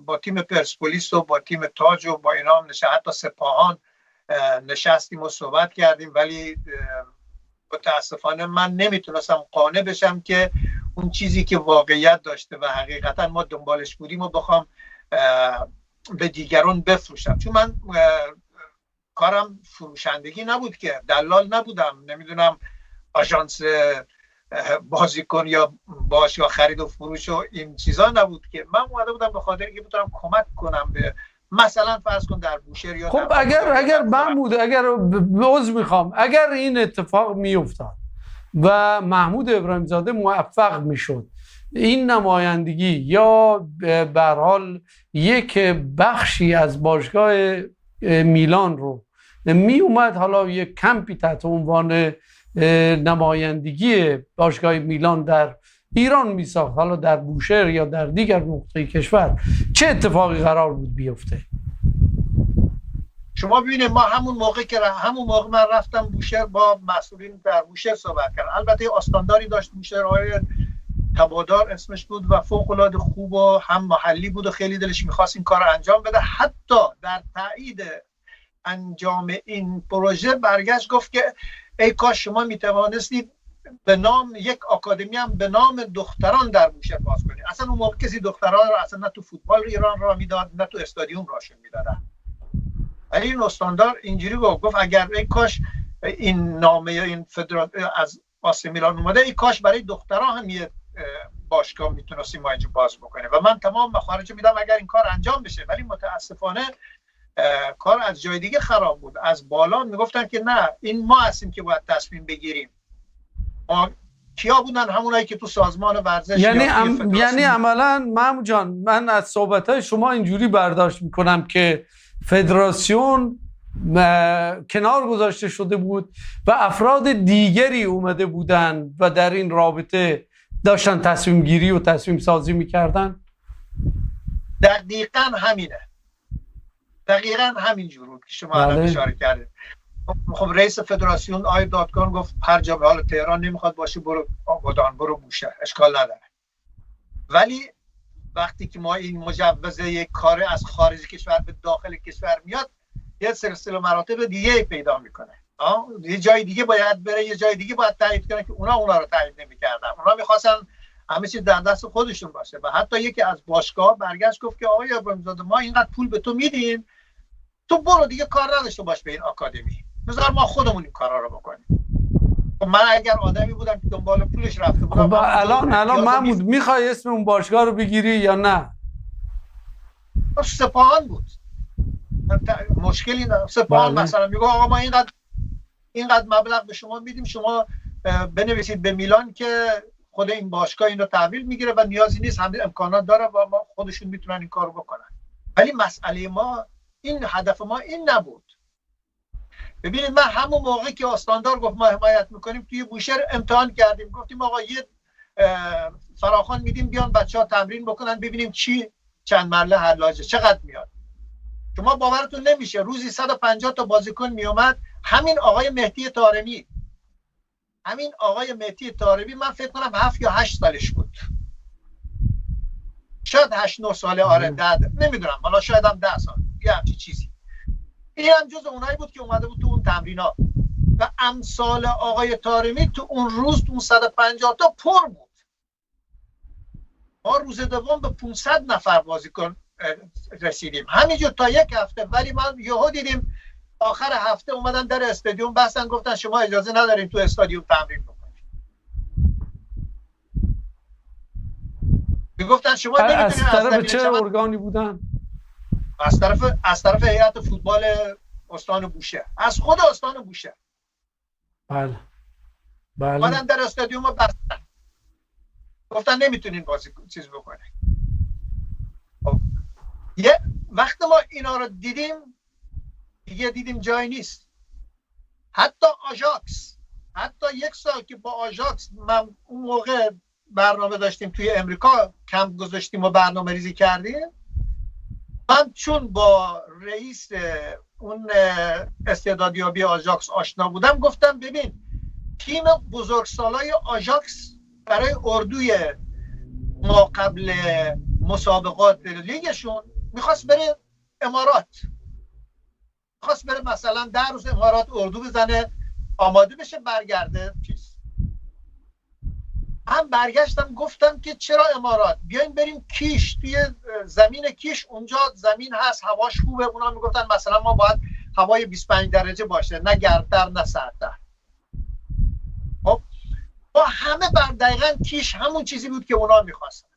با تیم پرسپولیس و با تیم تاج و با اینا هم حتی سپاهان نشستیم و صحبت کردیم، ولی متاسفانه من نمیتونستم قانع بشم که اون چیزی که واقعیت داشته و حقیقتا ما دنبالش بودیم و بخوام به دیگران بفروشم، چون من کارم فروشندگی نبود که، دلال نبودم، نمیدونم آژانس بازیکن یا باش یا خرید و فروش و این چیزا نبود که. من اومده بودم به خاطر اینکه بتونم کمک کنم به مثلا فرض کن در بوشهر یا خب اگر محمود عذر میخوام اگر این اتفاق میافتاد و محمود ابراهیم‌زاده موفق میشد این نمایندگی یا به هر حال یک بخشی از باشگاه میلان رو می اومد حالا یک کمپی تحت عنوان نمایندگی باشگاه میلان در ایران می ساخت، حالا در بوشهر یا در دیگر نقطه کشور، چه اتفاقی قرار بود بیفته؟ شما ببینید ما همون موقع من رفتم بوشهر با مسئولین در بوشهر صحبت کردم. البته استانداری داشت بوشهر، آقای تبادار اسمش بود و فوق العاده خوب و هم محلی بود و خیلی دلش می‌خواست این کار رو انجام بده. حتی در تایید انجام این پروژه برگشت گفت که ای کاش شما میتوانستید به نام یک آکادمی هم به نام دختران در بوشهر باز کنید. اصلا اون موقع کسی دختران رو اصلا نه تو فوتبال ایران را میداد نه تو استادیوم راشون میدادن. ولی این استاندار اینجوری گفت اگر ای کاش این نامه این از آسی میلان اومده، ای کاش برای دختران هم یه باشگاه میتونستیم ما اینجا باز بکنیم و من تمام مخارج میدم اگر این کار انجام بشه. ولی متاسفانه کار از جای دیگه خراب بود. از بالا میگفتن که نه این ما هستیم که باید تصمیم بگیریم. کیا بودن؟ همونایی که تو سازمان ورزش یعنی عملا محمود جان من از صحبت‌های شما اینجوری برداشت میکنم که فدراسیون کنار گذاشته شده بود و افراد دیگری اومده بودن و در این رابطه داشتن تصمیم گیری و تصمیم سازی میکردن. دقیقاً همینه، دقیقاً همینجور بود که شما الان اشاره کردید. خب رئیس فدراسیون آقای دادگان گفت هر جا به حال تهران نمیخواد باشه برو آبادان، برو بوشهر، اشکال نداره. ولی وقتی که ما این مجوز یک کار از خارج کشور به داخل کشور میاد یه سلسله مراتب دیگه پیدا میکنه. یه جای دیگه باید بره، یه جای دیگه باید تایید کنه که اونا رو تایید نمیکردن. اونا میخواستن همه چیز در دست خودشون باشه و حتی یکی از باشگاه برگشت گفت که آقای ابراهیم‌زاده ما اینقدر پول به تو میدیم، تو برو دیگه کار نداشته باش به این آکادمی، بذار ما خودمون این کارا رو بکنیم. خب من اگر آدمی بودم که دنبال پولش رفته بودم. خب الان محمود میخوای اسم اون باشگاه رو بگیری یا نه؟ سپاهان بود. مشکلی نه. سپاهان مثلا میگه آقا ما اینقدر مبلغ به شما میدیم، شما بنویسید به میلان که خود این باشگاه این رو تحویل میگیره و نیازی نیست، همه امکانات داره و ما خودشون میتونن این کارو بکنن. ولی مسئله ما این، هدف ما این نبود. ببینید من همون موقعی که استاندار گفت ما حمایت میکنیم توی بوشهر امتحان کردیم، گفتیم آقا یه فراخوان میدیم بیان بچه‌ها تمرین بکنن ببینیم چند مرله حلاجه چقدر میاد. شما باورتون نمیشه روزی 150 تا بازیکن میومد. همین آقای مهدی طارمی من فکر کنم 7 یا 8 سالش بود، شاید 8-9 ساله، آره 10 نمیدونم، حالا شاید هم 10 سال، یه همچین چیزی. این هم جز اونایی بود که اومده بود تو اون تمرینات و امثال آقای طارمی تو اون روز تو 150 تا پر بود. ما روز دوم به 500 نفر بازیکن رسیدیم همینجور تا یک هفته. ولی من یهو دیدیم آخر هفته اومدن در استادیوم بستن، گفتن شما اجازه نداریم تو استادیوم تمرین بکنید. میگفتن شما از طرف چه ارگانی بودن؟ از طرف هیئت فوتبال استان بوشهر، از خود استان بوشهر. بله. اومدن در استادیوم بستن، گفتن نمیتونین بازی چیز بکنه. یه وقت ما اینا رو دیدیم دیگه دیدیم جای نیست. حتی آژاکس، حتی یک سال که با آژاکس من اون موقع برنامه داشتیم توی امریکا، کمپ گذاشتیم و برنامه ریزی کردیم، من چون با رئیس اون استعدادیابی آژاکس آشنا بودم، گفتم ببین تیم بزرگسالای آژاکس برای اردوی ما قبل مسابقات لیگشون میخواست بره امارات، میخواست بره مثلا 10 روز امارات اردو بزنه، آماده بشه برگرده چیز. هم برگشتم گفتم که چرا امارات، بیاین بریم کیش، توی زمین کیش اونجا زمین هست، هواش خوبه. اونا میگفتن مثلا ما باید هوای 25 درجه باشه، نه گرمتر نه سردتر. خب با همه بر دقیقاً کیش همون چیزی بود که اونا میخواستن.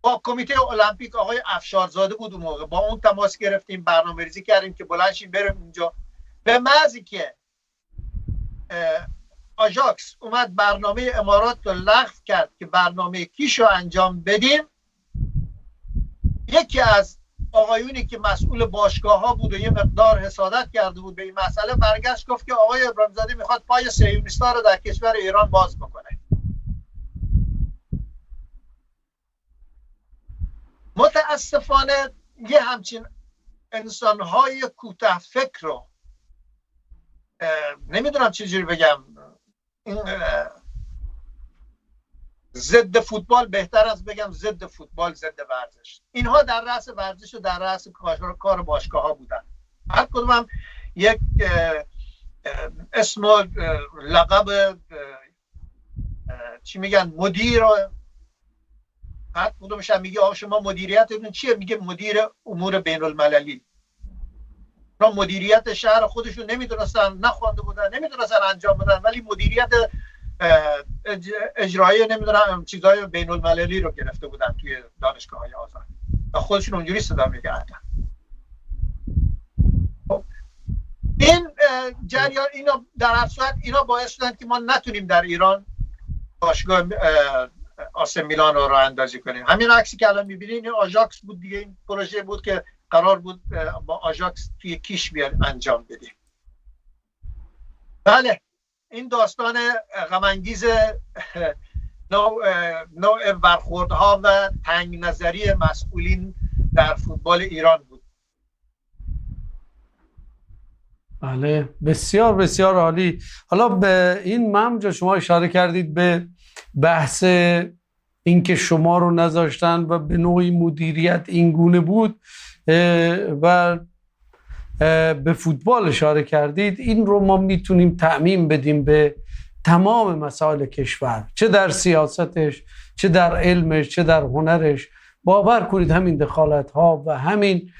با کمیته المپیک آقای افشارزاده بود اون موقع، با اون تماس گرفتیم، برنامه ریزی کردیم که بلند شیم بریم اونجا. به محضی که آژاکس اومد برنامه امارات رو لغو کرد که برنامه کیش رو انجام بدیم، یکی از آقایونی که مسئول باشگاه ها بود و یه مقدار حسادت کرده بود به این مسئله، برگشت گفت که آقای ابراهیم‌زاده میخواد پای صهیونیست‌ها رو در کشور ایران باز بکنه. متاسفانه یه همچین انسان‌های کوتاه فکر رو نمیدونم چجوری بگم، ضد فوتبال، بهتر از بگم ضد فوتبال، ضد ورزش، اینها در رأس ورزش و در رأس کار باشگاه ها بودن. هر کدوم هم یک اسم و لقب چی میگن مدیر، هر کدومش هم میگه آقا شما مدیریتتون چیه؟ میگه مدیر امور بین المللی. را مدیریت شهر خودشون نمیدونستن، نخوانده بودن، نمیدونستن انجام بدن، ولی مدیریت اجرایی نمیدونم چیزای بین المللی رو گرفته بودن توی دانشگاه های آزاد و خودشون اونجوری صدا میکردن. این جریان، اینا در هر صورت اینا باعث شدن که ما نتونیم در ایران باشگاه آسه میلان رو راه اندازی کنیم. همین عکسی که الان میبینین این آژاکس بود دیگه، این پروژه بود که قرار بود با آژاکس توی کیش بیاد انجام بدیم. بله، این داستان غم انگیز نوع برخوردها و تنگ نظری مسئولین در فوتبال ایران بود. بله، بسیار بسیار عالی. حالا به این ممجا شما اشاره کردید به بحث اینکه شما رو نذاشتن و به نوعی مدیریت این گونه بود و به فوتبال اشاره کردید. این رو ما میتونیم تعمیم بدیم به تمام مسائل کشور، چه در سیاستش، چه در علمش، چه در هنرش. باور کنید همین دخالت ها و همین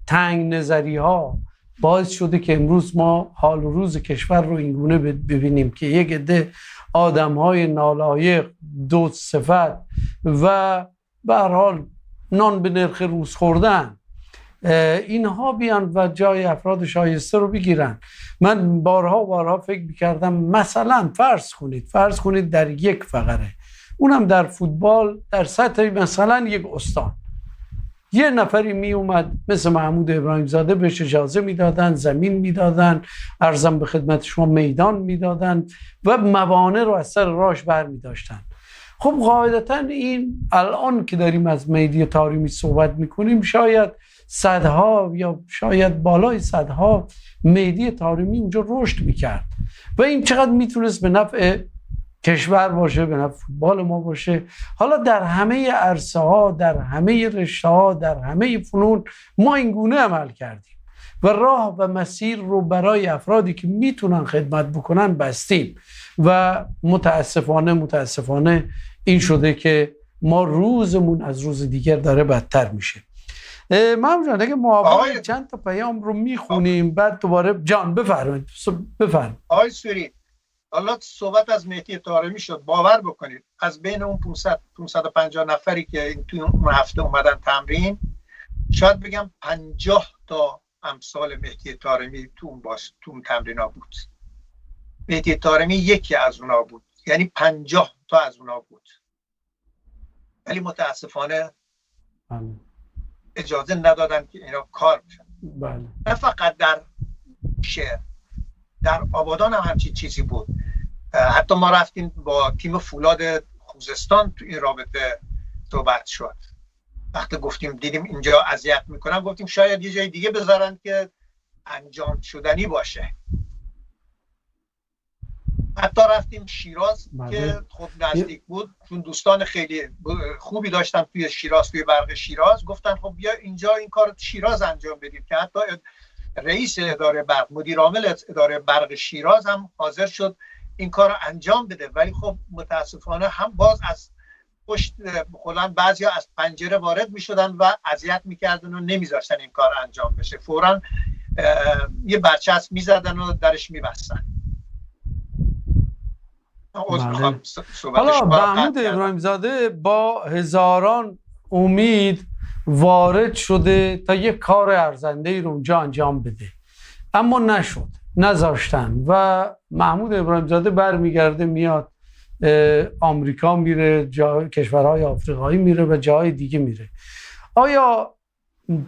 تنگ نظری ها باعث شده که امروز ما حال و روز کشور رو اینگونه ببینیم که یک عده آدم‌های نالایق، دو صفت و به هر حال نان به نرخ روز خوردن، اینها بیان و جای افراد شایسته رو بگیرن. من بارها فکر می‌کردم مثلا فرض کنید در یک فقره، اونم در فوتبال، در سطح مثلا یک استان، یه نفری می اومد مثل محمود ابراهیم‌زاده، بهش اجازه میدادن، زمین میدادن، عرضم به خدمت شما میدان میدادن و موانع رو از سر راهش بر می داشتن. خب قاعدتا این الان که داریم از مهدی طارمی صحبت میکنیم، شاید صدها یا شاید بالای صدها مهدی طارمی اونجا رشد میکرد و این چقدر میتونست به نفع کشور باشه، به نفع فوتبال ما باشه. حالا در همه عرصه ها، در همه رشته ها، در همه فنون ما این گونه عمل کردیم و راه و مسیر رو برای افرادی که میتونن خدمت بکنن بستیم و متاسفانه این شده که ما روزمون از روز دیگر داره بدتر میشه. محمود جان اگه موافقی چند تا پیام رو میخونیم بعد دوباره جان بفرمایید. آقای سوری، حالا صحبت از مهدی طارمی شد، باور بکنید از بین اون 550 نفری که تو اون هفته اومدن تمرین، شاید بگم 50 تا امثال مهدی طارمی تو اون تمرین ها بود. مهدی طارمی یکی از اونا بود، یعنی 50 تا از اونا بود، ولی متاسفانه اجازه ندادن که اینا کار بشن. نه فقط در شهر، در آبادان هم همچین چیزی بود. حتی ما رفتیم با تیم فولاد خوزستان تو این رابطه صحبت شد. وقتی گفتیم دیدیم اینجا اذیت میکنن، گفتیم شاید یه جای دیگه بذارن که انجام شدنی باشه. حتی رفتیم شیراز که خب نزدیک بود، چون دوستان خیلی خوبی داشتم توی شیراز، توی برق شیراز، گفتن خب بیا اینجا این کار شیراز انجام بدیم، که حتی رئیس اداره برق، مدیر عامل اداره برق شیراز هم حاضر شد این کار رو انجام بده. ولی خب متاسفانه هم باز از پشت خلان بعضیا از پنجره وارد میشدن و اذیت میکردن و نمیذاشتن این کار انجام بشه. فوراً یه برچسب میزدن و درش میبستن. حالا محمود ابراهیم زاده با هزاران امید وارد شده تا یک کار ارزنده‌ای رو اونجا انجام بده، اما نشد، نذاشتن و محمود ابراهیم زاده برمیگرده میاد آمریکا میره، کشورهای آفریقایی میره و جای دیگه میره. آیا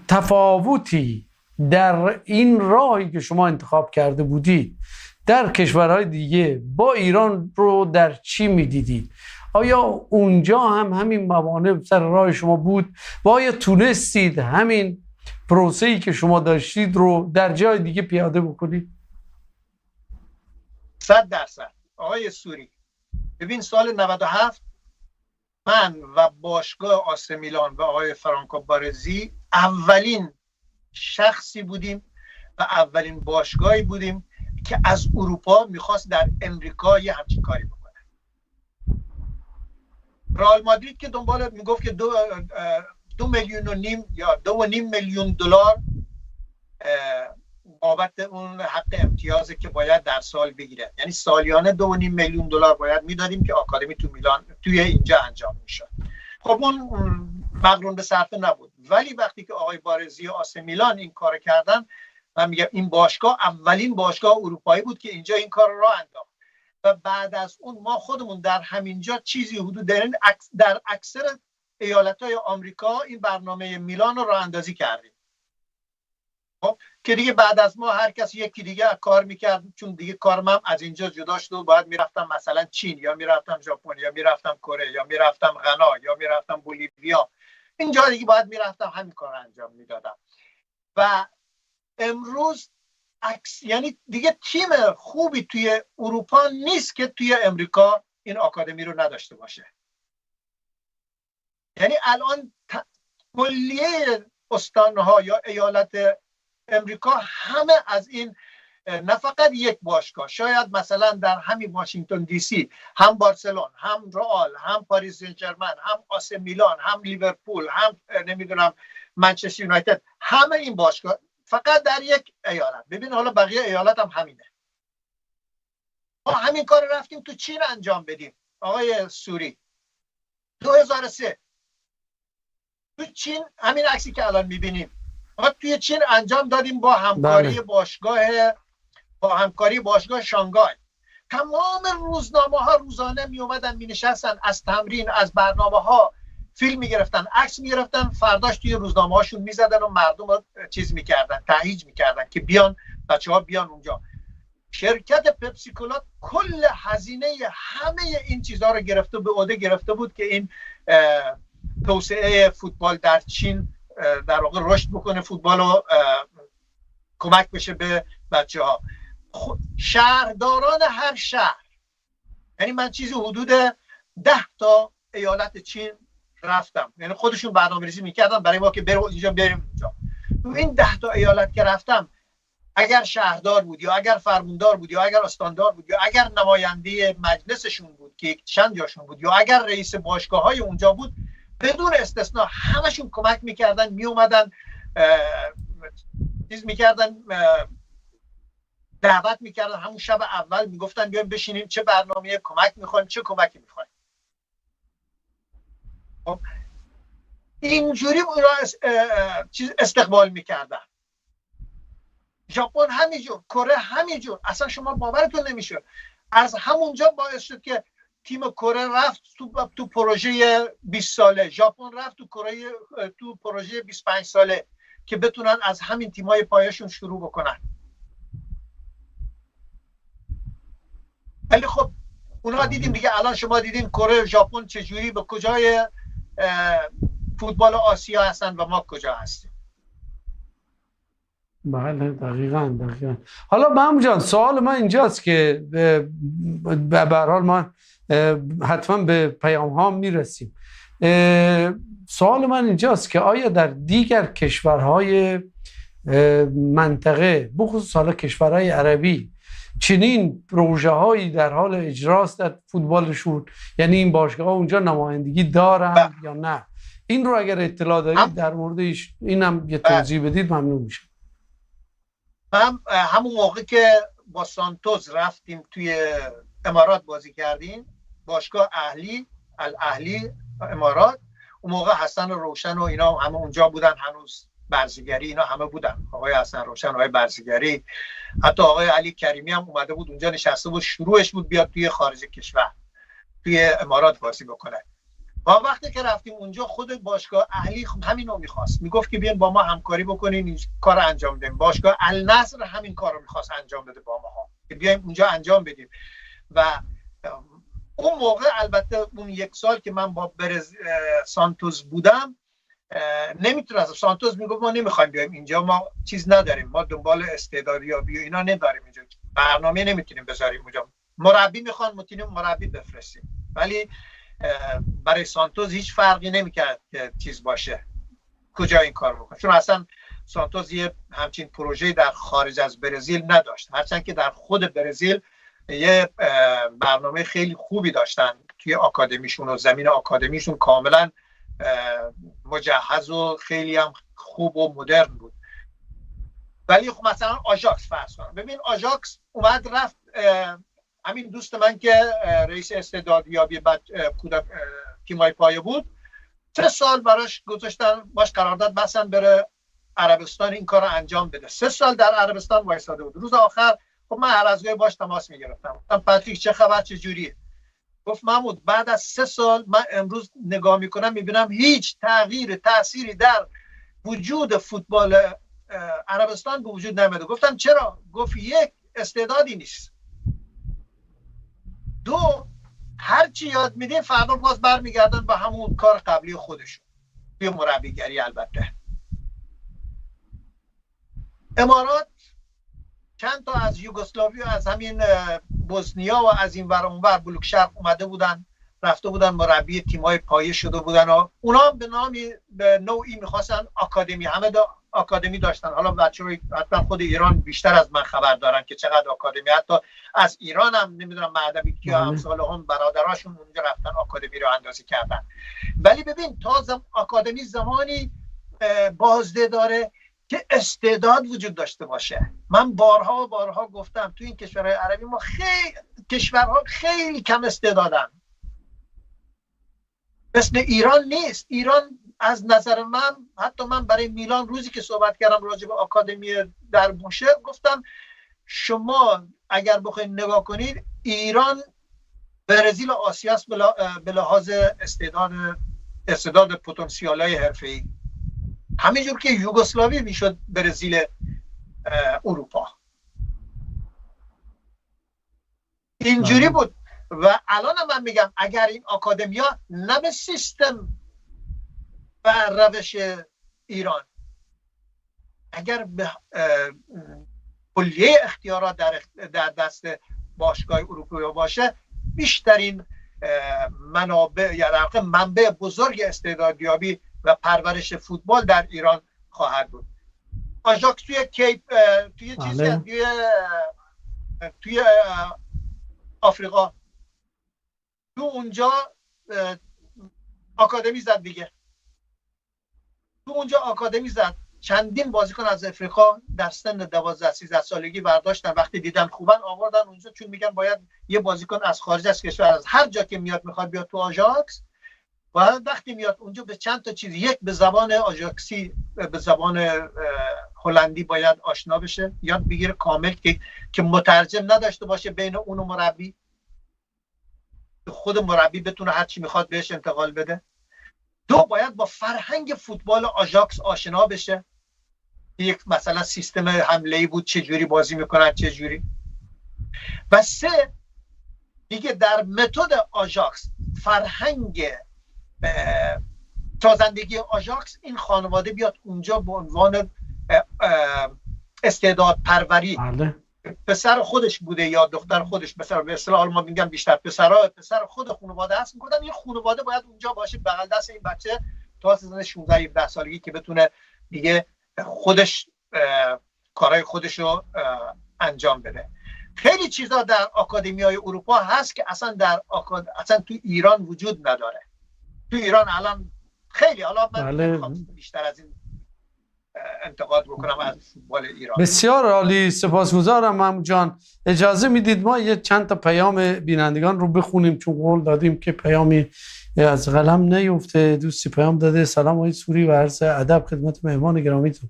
تفاوتی در این راهی که شما انتخاب کرده بودید در کشورهای دیگه با ایران رو در چی میدیدید؟ آیا اونجا هم همین موانع سر راه شما بود و آیا تونستید همین پروسه‌ای که شما داشتید رو در جای دیگه پیاده بکنید؟ 100% آقای سوری، ببین سال 97 من و باشگاه آسه میلان و آقای فرانکو بارزی اولین شخصی بودیم و اولین باشگاهی بودیم که از اروپا میخواست در امریکا یه همچین کاری بکنه. رئال مادرید که دنبال میگفت که 2.5 میلیون یا 2.5 میلیون دلار بابت اون حق امتیازی که باید در سال بگیره، یعنی سالیانه 2.5 میلیون دلار باید میدادیم که آکادمی تو میلان توی اینجا انجام میشد. خب اون مقرون به صرفه نبود. ولی وقتی که آقای بارزی و آسه میلان این کار کردن، من میگم این باشگاه اولین باشگاه اروپایی بود که اینجا این کار را انداخت و بعد از اون ما خودمون در همینجا چیزی حدود در اکثر ایالت‌های آمریکا این برنامه میلان رو راه اندازی کردیم. خب که دیگه بعد از ما هر کس یکی دیگه کار میکرد، چون دیگه کارم هم از اینجا جدا شد و باید میرفتم مثلا چین یا میرفتم ژاپن یا میرفتم کره یا میرفتم غنا یا میرفتم بولیویا، اینجا دیگه باید میرفتم همین کار انجام میدادم. و امروز یعنی دیگه تیم خوبی توی اروپا نیست که توی امریکا این آکادمی رو نداشته باشه. یعنی الان کلیه استانها یا ایالت امریکا همه از این، نه فقط یک باشگاه، شاید مثلا در همین واشنگتن دی سی هم بارسلون، هم رئال، هم پاریس سن ژرمن، هم آسه میلان، هم لیورپول، هم نمیدونم منچستر یونایتد، همه این باشگاه فقط در یک ایالت. ببین حالا بقیه ایالت هم همینه. ما همین کار رفتیم تو چین انجام بدیم. آقای سوری 2003 تو چین همین عکسی که الان میبینیم ما توی چین انجام دادیم با همکاری باشگاه شانگهای. تمام روزنامه ها روزانه می اومدن می نشستن، از تمرین، از برنامه ها فیلم می گرفتن، عکس می گرفتن، فرداش توی روزنامه هاشون می زدن و مردم رو چیز می کردن، تهییج می کردن که بیان بچه ها بیان اونجا. شرکت پپسی کولا کل هزینه همه این چیزها رو به عهده گرفته بود که این توسعه فوتبال در چین در واقع رشد بکنه، فوتبال رو کمک بشه به بچه ها. شهرداران هر شهر، یعنی من چیزی حدود 10 تا ایالت چین رفتم، یعنی خودشون برنامه‌ریزی میکردن برای ما که بریم اینجا بریم اونجا. تو این 10 تا ایالت که رفتم، اگر شهردار بود یا اگر فرماندار بود یا اگر استاندار بود یا اگر نماینده مجلسشون بود که چند جاشون بود یا اگر رئیس باشگاه‌های اونجا بود، بدون استثنا همشون کمک میکردن، میومدن چیز میکردن، دعوت میکردن همون شب اول، میگفتن بیایم بشینیم چه برنامه کمک میخوایم، چه کمکی میخوایم. اینجوری اونا چیز استقبال میکردن. ژاپن همینجور، کره همینجور. اصلا شما باورتون نمیشه. از همونجا باعث شد که تیم کره رفت تو پروژه 20 ساله، ژاپن رفت تو پروژه 25 ساله که بتونن از همین تیمای پایشون شروع بکنن. ولی خب اونها دیدیم دیگه، الان شما دیدین کره و ژاپن چجوری به کجای فوتبال آسیا هستن و ما کجا هستیم. بله دقیقاً. حالا محمود جان، سوال من اینجاست که به هر حال ما حتما به پیام ها میرسیم. سوال من اینجاست که آیا در دیگر کشورهای منطقه، بخصوص حالا کشورهای عربی، چنین پروژه هایی در حال اجراست در فوتبالشون؟ یعنی این باشگاه ها اونجا نمایندگی دارن یا نه؟ این رو اگر اطلاع دارید در موردش اینم یه توضیح بدید ممنون میشه. همون موقع که با سانتوس رفتیم توی امارات بازی کردیم، باشگاه الاهلی امارات، اون موقع حسن روشن و اینا همه اونجا بودن، هنوز برزگری اینا همه بودن، آقای حسن روشن، آقای برزگری، حتی آقای علی کریمی هم اومده بود اونجا نشسته بود، شروعش بود بیاد توی خارج کشور توی امارات بازی بکنه. و وقتی که رفتیم اونجا خود باشگاه اهلی همین رو میخواست، میگفت که بیاین با ما همکاری بکنین این کار رو انجام بدیم. باشگاه النصر همین کار رو میخواست انجام بده با ما، که بیایم اونجا انجام بدیم. و اون موقع البته اون یک سال که من با سانتوس بودم نمیتونستم، سانتوس میگفت ما نمیخوایم بیایم اینجا، ما چیز نداریم، ما دنبال استعدادیابی و اینا نداریم اینجا، برنامه نمیتونیم بذاریم اونجا، مربی میخوان میتونیم مربی بفرستیم. ولی برای سانتوس هیچ فرقی نمیکرد که چیز باشه کجا این کار بکنه، چون اصلا سانتوس یه همچین پروژه‌ای در خارج از برزیل نداشت، هرچند که در خود برزیل یه برنامه خیلی خوبی داشتن توی آکادمیشون و زمین آکادمیشون کاملا مجهز و خیلی هم خوب و مدرن بود. ولی خب مثلا آژاکس فرض کنم، ببین آژاکس اومد رفت، همین دوست من که رئیس استعدادیابی تیمای پایه بود 3 سال براش گذاشتن، باش قرارداد بستن بره عربستان این کار رو انجام بده. 3 سال در عربستان وایساده بود. روز آخر خب من هر از گاهی باش تماس میگرفتم، گفتم پاتریک چه خبر، چه جوریه؟ گفت محمود بعد از 3 سال من امروز نگاه میکنم میبینم هیچ تغییر تأثیری در وجود فوتبال عربستان به وجود نمیاد. گفتم چرا؟ گفت یک، استعدادی نیست، 2 هرچی یاد میدین فردا باز برمیگردن به همون کار قبلی خودشون توی مربیگری. البته امارات چند تا از یوگسلاوی و از همین بوسنیا و از این ور اون ور بلوک شرق اومده بودن، رفته بودن مربی تیمای پایه شده بودن و اونا هم به نوعی میخواستن آکادمی، همه آکادمی داشتن. حالا بچه‌ها حتما خود ایران بیشتر از من خبر دارن که چقدر آکادمی، حتی از ایران هم نمیدونم معدبی که امثال هم برادراشون اونجا رفتن آکادمی رو اندازی کردن. ولی ببین تا آکادمی زمانی بازده داره که استعداد وجود داشته باشه. من بارها و بارها گفتم تو این کشورهای عربی ما کشورها خیلی کم استعدادن، مثل ایران نیست. ایران از نظر من، حتی من برای میلان روزی که صحبت کردم راجع به آکادمی در بوشهر گفتم شما اگر بخواید نگاه کنید ایران برزیل آسیا است به لحاظ استعداد پتانسیل‌های حرفه‌ای، همینجور که یوگسلاوی میشد برزیل اروپا. اینجوری بود. و الان من میگم اگر این آکادمیا نه به سیستم و روش ایران، اگر به کلیه اختیارات در دست باشگاه اروپایی باشه، بیشترین منابع یا در واقع منبع بزرگ استعدادیابی و پرورش فوتبال در ایران خواهد بود. آژاکس توی توی چیزی توی آفریقا، تو اونجا آکادمی زد دیگه، تو اونجا آکادمی زد. چندین بازیکن از افریقا در سن 12-13 سالگی برداشتن، وقتی دیدن خوبن آوردن اونجا، چون میگن باید یه بازیکن از خارج از کشور، از هر جا که میاد میخواد بیاد تو آژاکس، و وقتی میاد اونجا به چند تا چیز، یک به زبان آژاکسی، به زبان هلندی باید آشنا بشه، یاد بگیره کامل، که مترجم نداشته باشه بین اون و مربی، خود مربی بتونه هر چی میخواد بهش انتقال بده. دو، باید با فرهنگ فوتبال آژاکس آشنا بشه، یک مثلا سیستم حمله‌ای بود چه جوری بازی میکنن چه جوری. و سه، دیگه در متد آژاکس، فرهنگ سازندگی آژاکس، این خانواده بیاد اونجا به عنوان استعداد پروری، پسر خودش بوده یا دختر خودش، پسر به اصطلاح ما میگم بیشتر پسر خود خانواده هست، میگن این خانواده باید اونجا باشه بغل دست این بچه تا سن 16-17 سالگی، که بتونه دیگه خودش کارهای خودش رو انجام بده. خیلی چیزا در آکادمیای اروپا هست که اصلا تو ایران وجود نداره. تو ایران الان خیلی، حالا من بیشتر از این انتقاد بکنم از فوتبال ایران. بسیار عالی، سپاسگزارم محمود جان. اجازه میدید ما یه چند تا پیام بینندگان رو بخونیم، چون قول دادیم که پیامی از قلم نیفته. دوستی پیام داده: سلام آقای سوری و عرض ادب خدمت مهمان گرامیتون.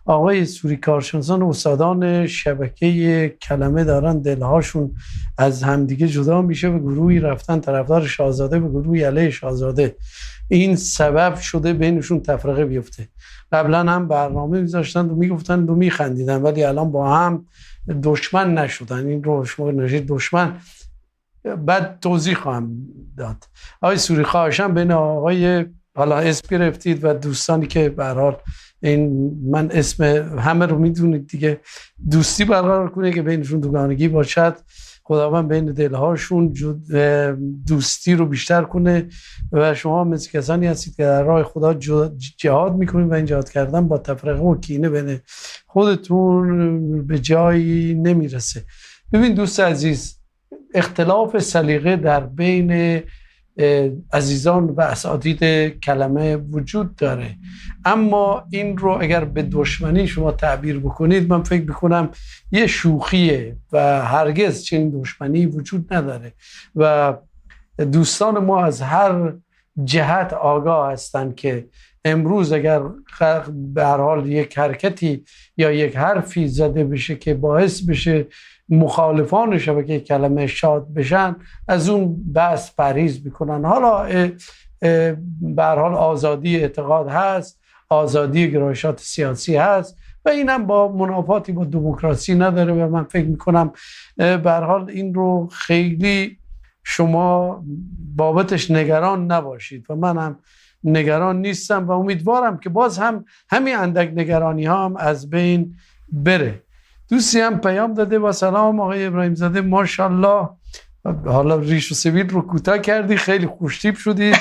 آقای سوری، کارشناسان و استادان شبکه کلمه دارن دلهاشون از همدیگه جدا میشه، به گروهی رفتن طرفدار شاهزاده، به گروهی علیه شاهزاده. این سبب شده بینشون تفرقه بیفته. قبلا هم برنامه میذاشتن و میگفتن و میخندیدن، ولی الان با هم دشمن نشدن. این رو شما نشید دشمن. بعد توضیح خواهم داد. آقای سوری، خواهشم بین آقای حالا اسم گرفتید و دوستانی که به هر حال این من اسم همه رو میدونید دیگه، دوستی برقرار کنه که بینشون دوگانگی باشد. خداوند بین دلهاشون دوستی رو بیشتر کنه و شما مثل کسانی هستید که در راه خدا جهاد میکنید و این جهاد کردن با تفرقه و کینه بین خودتون به جایی نمیرسه. ببین دوست عزیز، اختلاف سلیقه در بین عزیزان و اساتید کلمه وجود داره، اما این رو اگر به دشمنی شما تعبیر بکنید، من فکر بکنم یه شوخیه و هرگز چنین دشمنی وجود نداره و دوستان ما از هر جهت آگاه هستند که امروز اگر به هر حال یک حرکتی یا یک حرفی زده بشه که باعث بشه مخالفان شبکه کلمه شاد بشن، از اون بحث پرهیز میکنن. حالا به هر حال آزادی اعتقاد هست، آزادی گرایشات سیاسی هست و اینم با منافاتی با دموکراسی نداره و من فکر میکنم به هر حال این رو خیلی شما بابتش نگران نباشید و منم نگران نیستم و امیدوارم که باز هم همین اندک نگرانی ها هم از بین بره. دوستی هم پیام داده: با سلام آقای ابراهیم زاده، ماشاءالله حالا ریش و سبیل رو کوتاه کردی، خیلی خوشتیپ شدی.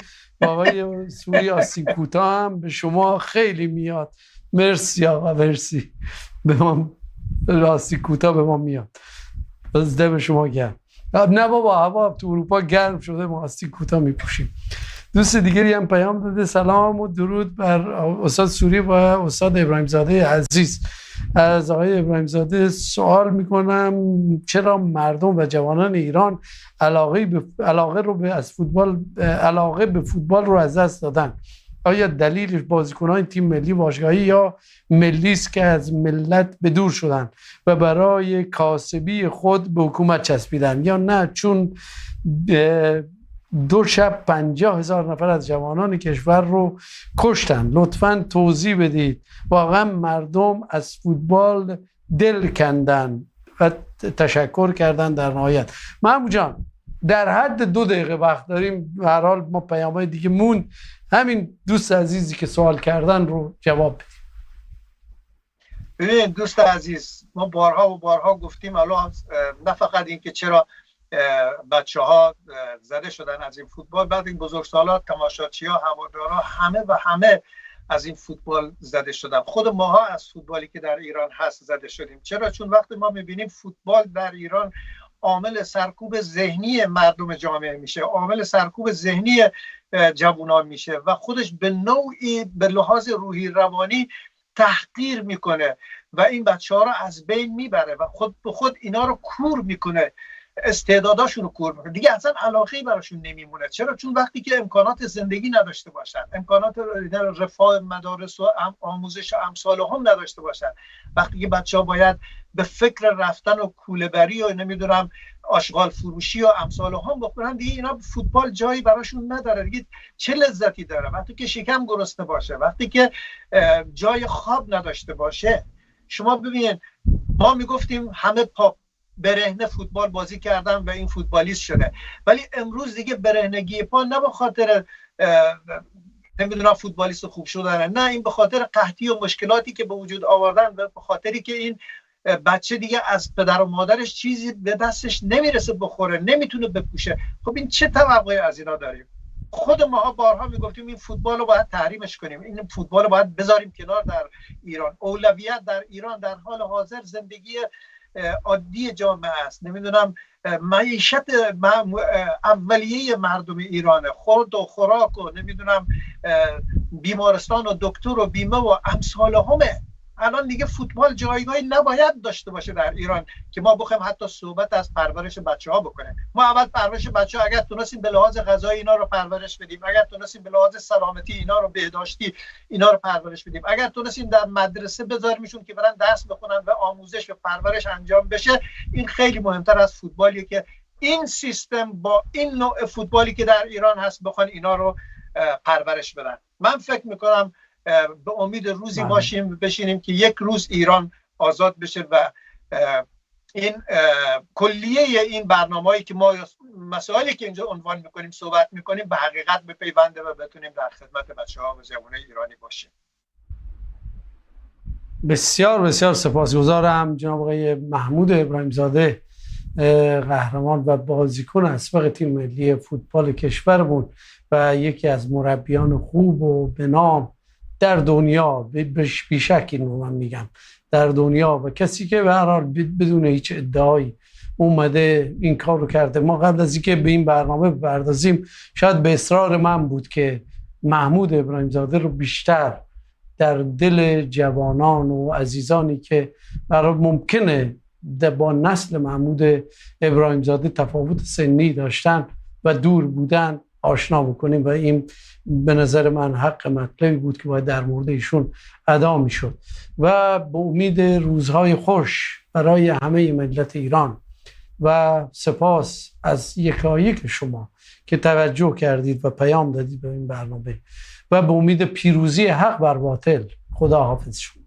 آقای سوری آستین کوتاه هم به شما خیلی میاد. مرسی آقا، مرسی. به ما آستین کوتاه به ما میاد، بازده به شما گرم. نه بابا، هوا تو اروپا گرم شده، ما آستین کوتاه میپوشیم. دوست دیگری هم پیام داده: سلام و درود بر استاد سوری و استاد ابراهیم زاده عزیز. از آقای ابراهیم زاده سوال میکنم چرا مردم و جوانان ایران علاقه به فوتبال رو از دست دادن؟ آیا دلیلش بازیکنان تیم ملی باشگاهی یا ملی است که از ملت به دور شدن و برای کاسبی خود به حکومت چسبیدن، یا نه چون دو شب 50,000 نفر از جوانان کشور رو کشتن؟ لطفاً توضیح بدید. واقعا مردم از فوتبال دل کندن. و تشکر کردن در نهایت. محمود جان در حد 2 دقیقه وقت داریم، به هر حال ما پیام‌های دیگه مون، همین دوست عزیزی که سوال کردن رو جواب بدیم. ببین دوست عزیز، ما بارها و بارها گفتیم الان نه فقط این که چرا بچه ها زده شدن از این فوتبال، بعد این بزرگسالات، تماشاچی ها، هوادارا، همه از این فوتبال زده شدن. خود ماها از فوتبالی که در ایران هست زده شدیم. چرا؟ چون وقتی ما میبینیم فوتبال در ایران عامل سرکوب ذهنی مردم جامعه میشه، عامل سرکوب ذهنی جوانان میشه و خودش به نوعی به لحاظ روحی روانی تحقیر میکنه و این بچه ها رو از بین میبره و خود به خود اینا رو کور میکنه، استعداداشون رو کور میکنه، دیگه اصلا علاقه‌ای براشون نمیمونه. چرا؟ چون وقتی که امکانات زندگی نداشته باشن، امکانات رفاه، مدارس و آموزش و امثال هم نداشته باشن، وقتی که بچه‌ها باید به فکر رفتن و کوله‌بری و نمیدونم آشغال فروشی و امثال هم بکنن، دیگه اینا فوتبال جایی براشون نداره. دیگه چه لذتی داره وقتی که شکم گرسنه باشه، وقتی که جای خواب نداشته باشه. شما ببینید ما میگفتیم همه پاپ برهنه فوتبال بازی کردن و این فوتبالیست شده، ولی امروز دیگه برهنگی پا نه به خاطر نمیدونم فوتبالیست خوب شدن، نه، این به خاطر قحطی و مشکلاتی که به وجود آوردن و به خاطری که این بچه دیگه از پدر و مادرش چیزی به دستش نمیرسه بخوره، نمیتونه بپوشه. خب این چه توقعی از اینا داریم؟ خود ماها بارها میگفتیم این فوتبال رو باید تحریمش کنیم، این فوتبال رو باید بذاریم کنار در ایران. اولویت در ایران در حال حاضر زندگی عادی جامعه است، نمیدونم معیشت اولیه مردم ایرانه، خورد و خوراک و نمیدونم بیمارستان و دکتر و بیمه و امثال همه. الان دیگه فوتبال جایگاهی نباید داشته باشه در ایران که ما بخوایم حتی صحبت از پرورش بچه ها بکنیم. ما اول پرورش بچه ها اگر تونستیم به لحاظ غذایی اینا رو پرورش بدیم، اگر تونستیم به لحاظ سلامتی اینا رو، بهداشتی اینا رو پرورش بدیم، اگر تونستیم در مدرسه بذاریمشون که برن درس بخونن و آموزش و پرورش انجام بشه، این خیلی مهمتر از فوتبالیه که این سیستم با این نوع فوتبالی که در ایران هست بخوان اینا رو پرورش بدن. من فکر میکنم به امید روزی بشینیم که یک روز ایران آزاد بشه و این کلیه این برنامه‌ای که ما مسائلی که اینجا عنوان میکنیم صحبت میکنیم به حقیقت بپیونده و بتونیم در خدمت بچه‌ها و جوانان ایرانی باشیم. بسیار بسیار سپاسگزارم جناب آقای محمود ابراهیم زاده، قهرمان و بازیکن اسبق تیم ملی فوتبال کشورمون و یکی از مربیان خوب و به نام در دنیا، بیشک این رو من میگم، در دنیا، و کسی که به هر حال بدون هیچ ادعایی اومده این کار رو کرده. ما قبل از اینکه به این برنامه بپردازیم شاید به اصرار من بود که محمود ابراهیم زاده رو بیشتر در دل جوانان و عزیزانی که برای ممکنه با نسل محمود ابراهیم زاده تفاوت سنی داشتن و دور بودن آشنا بکنیم و این به نظر من حق مطلبی بود که باید در مورد ایشون ادا میشد. و به امید روزهای خوش برای همه ملت ایران و سپاس از یکایک شما که توجه کردید و پیام دادید به این برنامه و به امید پیروزی حق بر باطل. خدا حافظ شما.